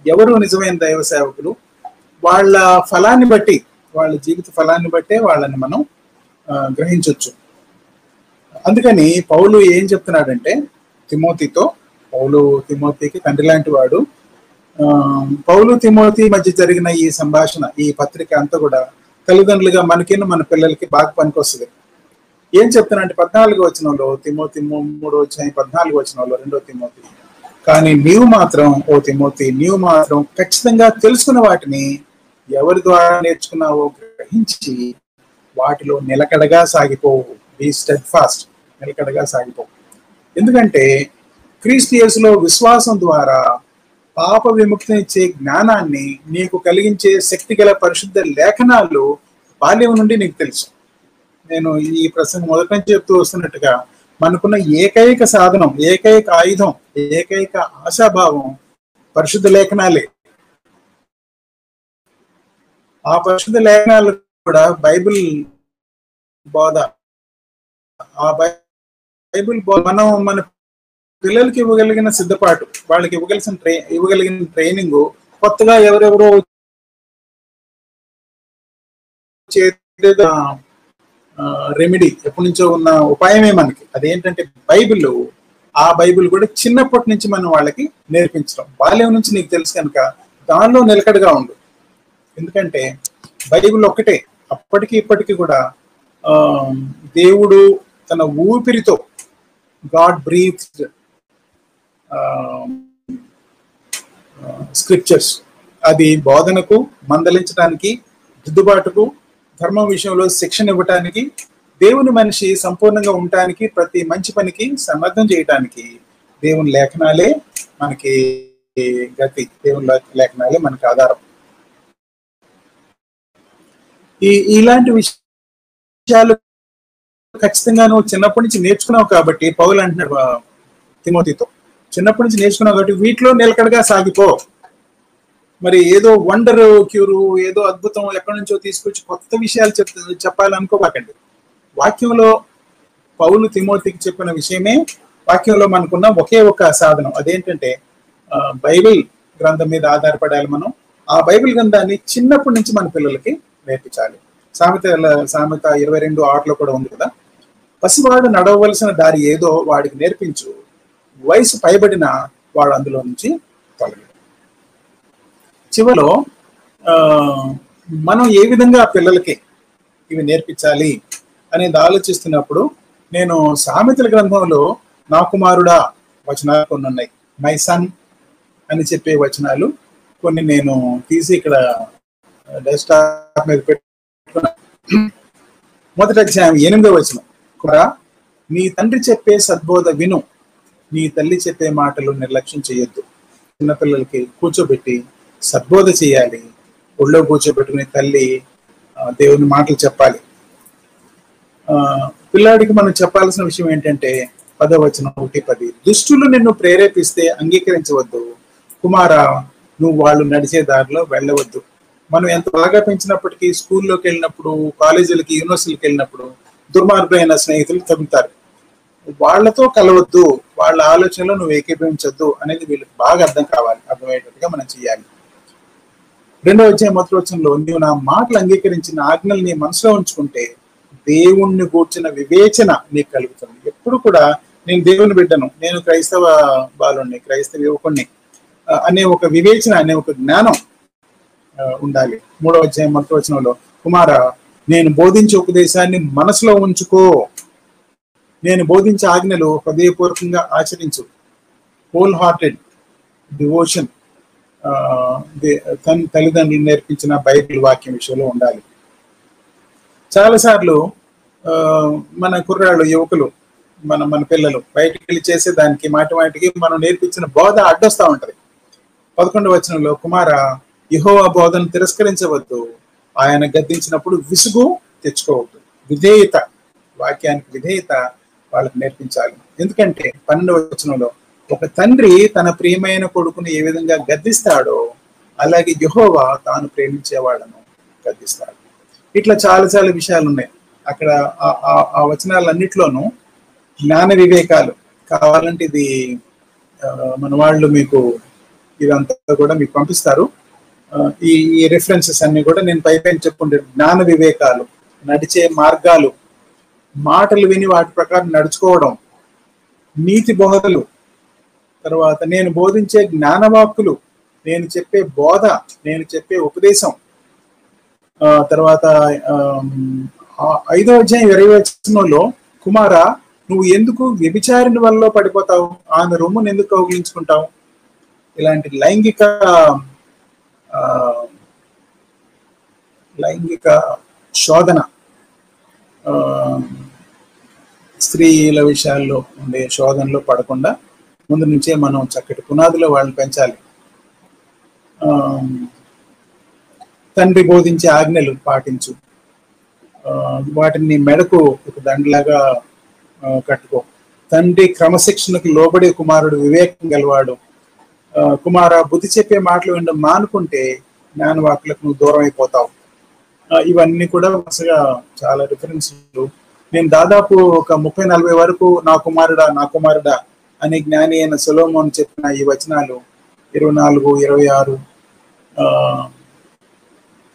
ఎవరు నిజమైన దైవ సేవకులు, వాళ్ళ ఫలాన్ని బట్టి, వాళ్ళ జీవిత ఫలాన్ని బట్టే వాళ్ళని మనం గ్రహించవచ్చు. అందుకని పౌలు ఏం చెప్తున్నాడంటే తిమోతికి తండ్రి లాంటి వాడు. పౌలు తిమోతి మధ్య జరిగిన ఈ సంభాషణ, ఈ పత్రిక అంతా కూడా తల్లిదండ్రులుగా మనకిను మన పిల్లలకి బాగా పనికొస్తుంది. ఏం చెప్తున్నానంటే 14వ వచనంలో, తిమోతి 3వ అధ్యాయం 14వ వచనంలో 2వ తిమోతి, కానీ నీవు మాత్రం ఖచ్చితంగా తెలుసుకున్న వాటిని ఎవరి ద్వారా నేర్చుకున్నావో గ్రహించి వాటిలో నిలకడగా సాగిపోవు. బీ స్టెడ్ఫాస్ట్, నిలకడగా సాగిపోవు. ఎందుకంటే క్రీస్తు యేసులో విశ్వాసం ద్వారా పాప విముక్తినిచ్చే జ్ఞానాన్ని నీకు కలిగించే శక్తి గల పరిశుద్ధ లేఖనాలు బాల్యం నుండి నీకు తెలుసు. నేను ఈ ప్రసంగం మొదటి నుంచి చెప్తూ వస్తున్నట్టుగా, మనకున్న ఏకైక సాధనం, ఏకైక ఆయుధం, ఏకైక ఆశాభావం పరిశుద్ధ లేఖనాలే. ఆ పరిశుద్ధ లేఖనాలు కూడా బైబిల్ బోధ. ఆ బైబిల్ బోధ మనం మన పిల్లలకి ఇవ్వగలిగిన సిద్ధపాటు, వాళ్ళకి ఇవ్వగలిగిన ట్రైనింగ్, కొత్తగా ఎవరెవరో రెమెడీ, ఎప్పటి నుంచో ఉన్న ఉపాయమే మనకి. అదేంటంటే బైబిల్. ఆ బైబిల్ కూడా చిన్నప్పటి నుంచి మనం వాళ్ళకి నేర్పించడం. బాల్యం నుంచి నీకు తెలుసు కనుక దానిలో నిలకడగా ఉండు. ఎందుకంటే బైబిల్ ఒక్కటే, అప్పటికి ఇప్పటికీ కూడా దేవుడు తన ఊపిరితో, గాడ్ బ్రీత్డ్ స్క్రిప్చర్స్, అది బోధనకు, మందలించడానికి, దిద్దుబాటుకు, ధర్మం విషయంలో శిక్షణ ఇవ్వటానికి, దేవుని మనిషి సంపూర్ణంగా ఉండటానికి, ప్రతి మంచి పనికి సన్నద్ధం చేయటానికి దేవుని లేఖనాలే మనకి గతి, దేవుని లేఖనాలే మనకి ఆధారం. ఇలాంటి విషయాలు ఖచ్చితంగా నువ్వు చిన్నప్పటి నుంచి నేర్చుకున్నావు కాబట్టి పౌలు అంటున్నాడు తిమోతితో, చిన్నప్పటి నుంచి నేర్చుకున్నావు కాబట్టి వీటిలో నిలకడగా సాగిపో. మరి ఏదో వండర్ క్యూరు, ఏదో అద్భుతం ఎక్కడి నుంచో తీసుకొచ్చి కొత్త విషయాలు చెప్పాలనుకోబాకండి. వాక్యంలో పౌలు తిమోతికి చెప్పిన విషయమే వాక్యంలో మనకున్న ఒకే ఒక సాధనం. అదేంటంటే బైబిల్ గ్రంథం మీద ఆధారపడాలి మనం. ఆ బైబిల్ గ్రంథాన్ని చిన్నప్పటి నుంచి మన పిల్లలకి నేర్పించాలి. సామెత 22:6 కూడా ఉంది కదా, పసివాడు నడవవలసిన దారి ఏదో వాడికి నేర్పించు, వయసు పైబడిన వాడు అందులో నుంచి తొలగి. చివరిలో మనం ఏ విధంగా పిల్లలకి ఇవి నేర్పించాలి అనేది ఆలోచిస్తున్నప్పుడు నేను సామెతల గ్రంథంలో నా కుమారుడా వచనాలు కొన్ని ఉన్నాయి. మై సన్ అని చెప్పే వచనాలు కొన్ని నేను తీసి ఇక్కడ డెస్క్టాప్ మీద పెట్టుకున్నా. మొదటి అధ్యాయం 8వ వచనం, కుమారా నీ తండ్రి చెప్పే సద్బోధ విను, నీ తల్లి చెప్పే మాటలు నిర్లక్ష్యం చేయొద్దు. చిన్నపిల్లలకి కూర్చోబెట్టి సద్బోధ చేయాలి. ఒళ్ళో కూర్చోబెట్టుకుని తల్లి దేవుని మాటలు చెప్పాలి. పిల్లాడికి మనం చెప్పాల్సిన విషయం ఏంటంటే 10వ వచనం 1:10, దుష్టులు నిన్ను ప్రేరేపిస్తే అంగీకరించవద్దు, కుమారా నువ్వు వాళ్ళు నడిచే దారిలో వెళ్ళవద్దు. మనం ఎంత బాగా పెంచినప్పటికీ స్కూల్లోకి వెళ్ళినప్పుడు, కాలేజీలకి, యూనివర్సిటీకి వెళ్ళినప్పుడు దుర్మార్గులైన స్నేహితులు తగులుతారు. వాళ్లతో కలవద్దు, వాళ్ళ ఆలోచనలో నువ్వు ఏకీభవించొద్దు అనేది వీళ్ళకి బాగా అర్థమయ్యేటట్టుగా మనం చేయాలి. 2వ అధ్యాయం 1వ వచనంలో, నీవు నా మాటలు అంగీకరించి నా ఆజ్ఞలు నీ మనసులో ఉంచుకుంటే దేవుణ్ణి గూర్చిన వివేచన నీకు కలుగుతుంది. ఎప్పుడు కూడా నేను దేవుని బిడ్డను, నేను క్రైస్తవ బాలుణ్ణి, క్రైస్తవ యువకుణ్ణి అనే ఒక వివేచన, అనే ఒక జ్ఞానం ఉండాలి. 3వ అధ్యాయం 1వ వచనంలో, కుమారా నేను బోధించే ఉపదేశాన్ని మనసులో ఉంచుకో, నేను బోధించే ఆజ్ఞలు హృదయపూర్వకంగా ఆచరించు. హోల్ హార్టెడ్ డివోషన్ తల్లిదండ్రులు నేర్పించిన బైబిల్ వాక్యం విషయంలో ఉండాలి. చాలాసార్లు మన కుర్రాళ్ళు, యువకులు, మన పిల్లలు బయటికి వెళ్ళి చేసే దానికి మాటికి మనం నేర్పించిన బోధ అడ్డొస్తా ఉంటది. 11వ వచనంలో, కుమారా యెహోవా బోధను తిరస్కరించవద్దు, ఆయన గద్దించినప్పుడు విసుగు తెచ్చుకోవద్దు. విధేయత, వాక్యానికి విధేయత వాళ్ళకి నేర్పించాలి. ఎందుకంటే 12వ వచనంలో, ఒక తండ్రి తన ప్రియమైన కొడుకుని ఏ విధంగా గద్దిస్తాడో అలాగే యెహోవా తాను ప్రేమించే వాళ్ళను గద్దిస్తాడు. ఇట్లా చాలా విషయాలు ఉన్నాయి అక్కడ. ఆ వచనాలన్నిట్లోనూ జ్ఞాన వివేకాలు కావాలంటే ఇది మన వాళ్ళు మీకు ఇదంతా కూడా మీకు పంపిస్తారు. ఈ రిఫరెన్సెస్ అన్ని కూడా నేను పైపైన చెప్పుకుంటే, జ్ఞాన వివేకాలు, నడిచే మార్గాలు, మాటలు విని వాటి ప్రకారం నడుచుకోవడం, నీతి బోధలు, తర్వాత నేను బోధించే జ్ఞానవాక్కులు, నేను చెప్పే బోధ, నేను చెప్పే ఉపదేశం. తర్వాత 5వ అధ్యాయం 20వ వచనంలో, కుమారా నువ్వు ఎందుకు వ్యభిచారిని వల్ల పడిపోతావు, ఆమె రొమ్మును ఎందుకు కౌగిలించుకుంటావు. ఇలాంటి లైంగిక శోధన, స్త్రీల విషయాల్లో ఉండే శోధనలో పడకుండా ముందు నుంచే మనం చక్కటి పునాదిలో వాళ్ళని పెంచాలి. తండ్రి బోధించే ఆజ్ఞలు పాటించు, వాటిని మెడకు ఒక దండలాగా కట్టుకో. తండ్రి క్రమశిక్షణకు లోబడే కుమారుడు వివేకం గలవాడు. కుమార బుద్ధి చెప్పే మాటలు వినడం మానుకుంటే జ్ఞానవాకులకు నువ్వు దూరం అయిపోతావు. ఇవన్నీ కూడా వరుసగా చాలా రిఫరెన్స్లు. నేను దాదాపు ఒక 30-40 వరకు నా కుమారుడా అని జ్ఞాని అయిన సొలొమోను చెప్పిన ఈ వచనాలు 24, 26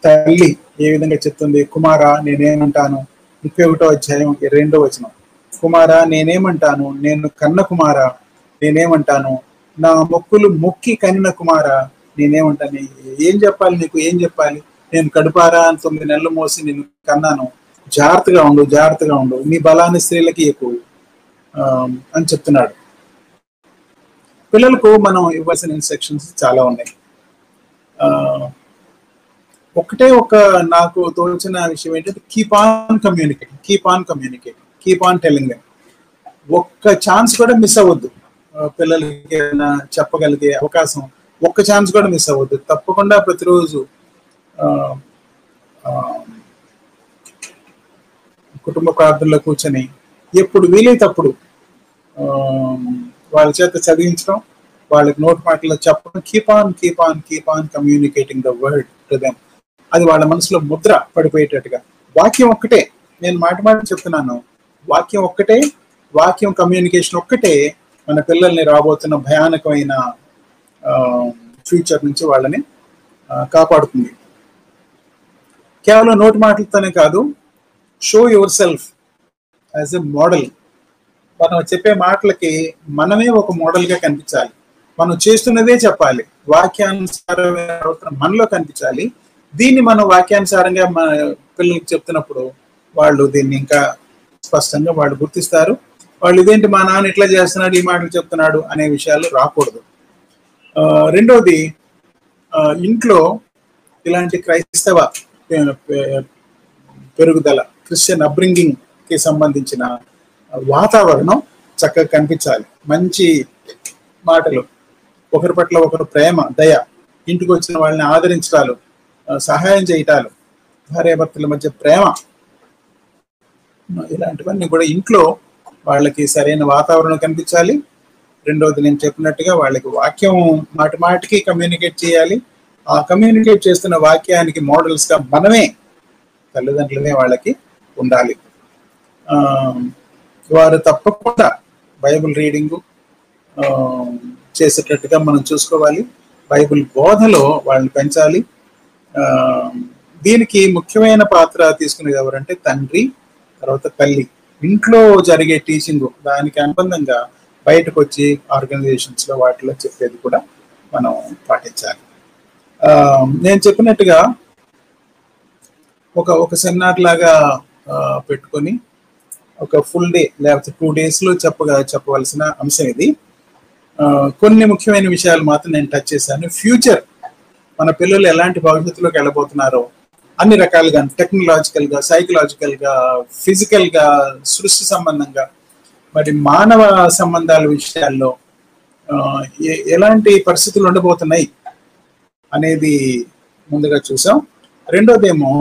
తల్లి ఏ విధంగా చెప్తుంది. కుమారా నేనేమంటాను, 31వ అధ్యాయం 22వ వచనం, కుమారా నేనేమంటాను, నేను కన్న కుమారా నేనేమంటాను, నా మొక్కులు మొక్కి కనిన కుమారా నేనేమంటాను. ఏం చెప్పాలి నీకు, ఏం చెప్పాలి, నేను కడుపారా అని 9 నెలలు మోసి నేను కన్నాను, జాగ్రత్తగా ఉండు, నీ బలాన్ని స్త్రీలకి ఎక్కువ అని చెప్తున్నాడు. పిల్లలకు మనం ఇవ్వాల్సిన ఇన్స్ట్రక్షన్స్ చాలా ఉన్నాయి. ఒకటే ఒక నాకు తోచిన విషయం ఏంటంటే keep on communicating, keep on telling. ఒక్క ఛాన్స్ కూడా మిస్ అవ్వద్దు. పిల్లలకి ఏదైనా చెప్పగలిగే అవకాశం ఒక్క ఛాన్స్ కూడా మిస్ అవ్వద్దు. తప్పకుండా ప్రతిరోజు కుటుంబ ప్రార్థనలో కూర్చొని ఎప్పుడు వీలైతే అప్పుడు వాళ్ళ చేత చదివించడం, వాళ్ళకి నోటి మాటల్లో చెప్పడం. Keep on communicating the word to them. అది వాళ్ళ మనసులో ముద్ర పడిపోయేటట్టుగా. వాక్యం ఒక్కటే, నేను మాట చెప్తున్నాను, వాక్యం ఒక్కటే, వాక్యం కమ్యూనికేషన్ ఒక్కటే మన పిల్లల్ని రాబోతున్న భయానకమైన ఫ్యూచర్ నుంచి వాళ్ళని కాపాడుతుంది. కేవలం నోటి మాటలతోనే కాదు, show your self as a model. మనం చెప్పే మాటలకి మనమే ఒక మోడల్గా కనిపించాలి. మనం చేస్తున్నదే చెప్పాలి, వాక్యానుసారమైన మనలో కనిపించాలి. దీన్ని మనం వాక్యానుసారంగా మన పిల్లలకి చెప్తున్నప్పుడు వాళ్ళు దీన్ని ఇంకా స్పష్టంగా వాళ్ళు గుర్తిస్తారు. వాళ్ళు ఇదేంటి మా నాన్న ఇట్లా చేస్తున్నాడు, ఈ మాటలు చెప్తున్నాడు అనే విషయాలు రాకూడదు. రెండోది, ఇంట్లో ఇలాంటి క్రైస్తవ పెరుగుదల, క్రిస్టియన్ అప్బ్రింగింగ్ కి సంబంధించిన వాతావరణం చక్కగా కనిపించాలి. మంచి మాటలు, ఒకరి పట్ల ఒకరు ప్రేమ, దయ, ఇంటికి వచ్చిన వాళ్ళని ఆదరించడాలు, సహాయం చేయటాలు, భార్యాభర్తల మధ్య ప్రేమ, ఇలాంటివన్నీ కూడా ఇంట్లో వాళ్ళకి సరైన వాతావరణం కనిపించాలి. రెండవది, నేను చెప్పినట్టుగా వాళ్ళకి వాక్యం మాటి మాటికి కమ్యూనికేట్ చేయాలి. ఆ కమ్యూనికేట్ చేస్తున్న వాక్యానికి మోడల్స్ గా మనమే, తల్లిదండ్రులనే వాళ్ళకి ఉండాలి. వారు తప్పకుండా బైబిల్ రీడింగు చేసేటట్టుగా మనం చూసుకోవాలి. బైబిల్ బోధలో వాళ్ళని పెంచాలి. దీనికి ముఖ్యమైన పాత్ర తీసుకునేది ఎవరంటే తండ్రి, తర్వాత తల్లి. ఇంట్లో జరిగే టీచింగ్, దానికి అనుబంధంగా బయటకు వచ్చి ఆర్గనైజేషన్స్ లో వాటిలో చెప్పేది కూడా మనం పాటించాలి. నేను చెప్పినట్టుగా ఒక సెమినార్ లాగా పెట్టుకొని ఒక ఫుల్ డే లేకపోతే 2 days లో చెప్పవలసిన అంశం ఇది. కొన్ని ముఖ్యమైన విషయాలు మాత్రం నేను టచ్ చేశాను. ఫ్యూచర్, మన పిల్లలు ఎలాంటి భవిష్యత్తులోకి వెళ్ళబోతున్నారో అన్ని రకాలుగా, టెక్నాలజికల్ గా, సైకలాజికల్ గా, ఫిజికల్ గా, సృష్టి సంబంధంగా, మరి మానవ సంబంధాల విషయాల్లో ఎలాంటి పరిస్థితులు ఉండబోతున్నాయి అనేది ముందుగా చూసాం. రెండోదేమో,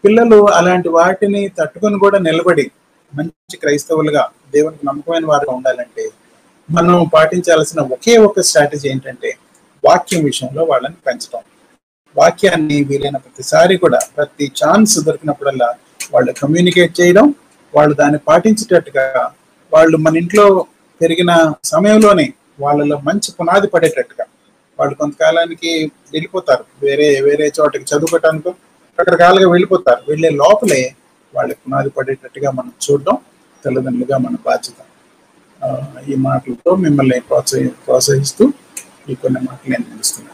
పిల్లలు అలాంటి వాటిని తట్టుకొని కూడా నిలబడి మంచి క్రైస్తవులుగా, దేవునికి నమ్మకమైన వారుగా ఉండాలంటే మనం పాటించాల్సిన ఒకే ఒక స్ట్రాటజీ ఏంటంటే వాక్యం విషయంలో వాళ్ళని పెంచడం. వాక్యాన్ని వీలైన ప్రతిసారి కూడా, ప్రతి ఛాన్స్ దొరికినప్పుడల్లా వాళ్ళు కమ్యూనికేట్ చేయడం, వాళ్ళు దాన్ని పాటించేటట్టుగా, వాళ్ళు మన ఇంట్లో పెరిగిన సమయంలోనే వాళ్ళలో మంచి పునాది పడేటట్టుగా. వాళ్ళు కొంతకాలానికి వెళ్ళిపోతారు, వేరే చోటకి చదువుకోవటానికి రకరకాలుగా వెళ్ళిపోతారు. వెళ్ళే లోపలే వాళ్ళకి పునాది పడేటట్టుగా మనం చూడడం తల్లిదండ్రులుగా మన బాధ్యత. ఈ మాటలతో మిమ్మల్ని ప్రోత్సహిస్తూ ఈ కొన్ని మాటలు నేను ముగిస్తున్నాను.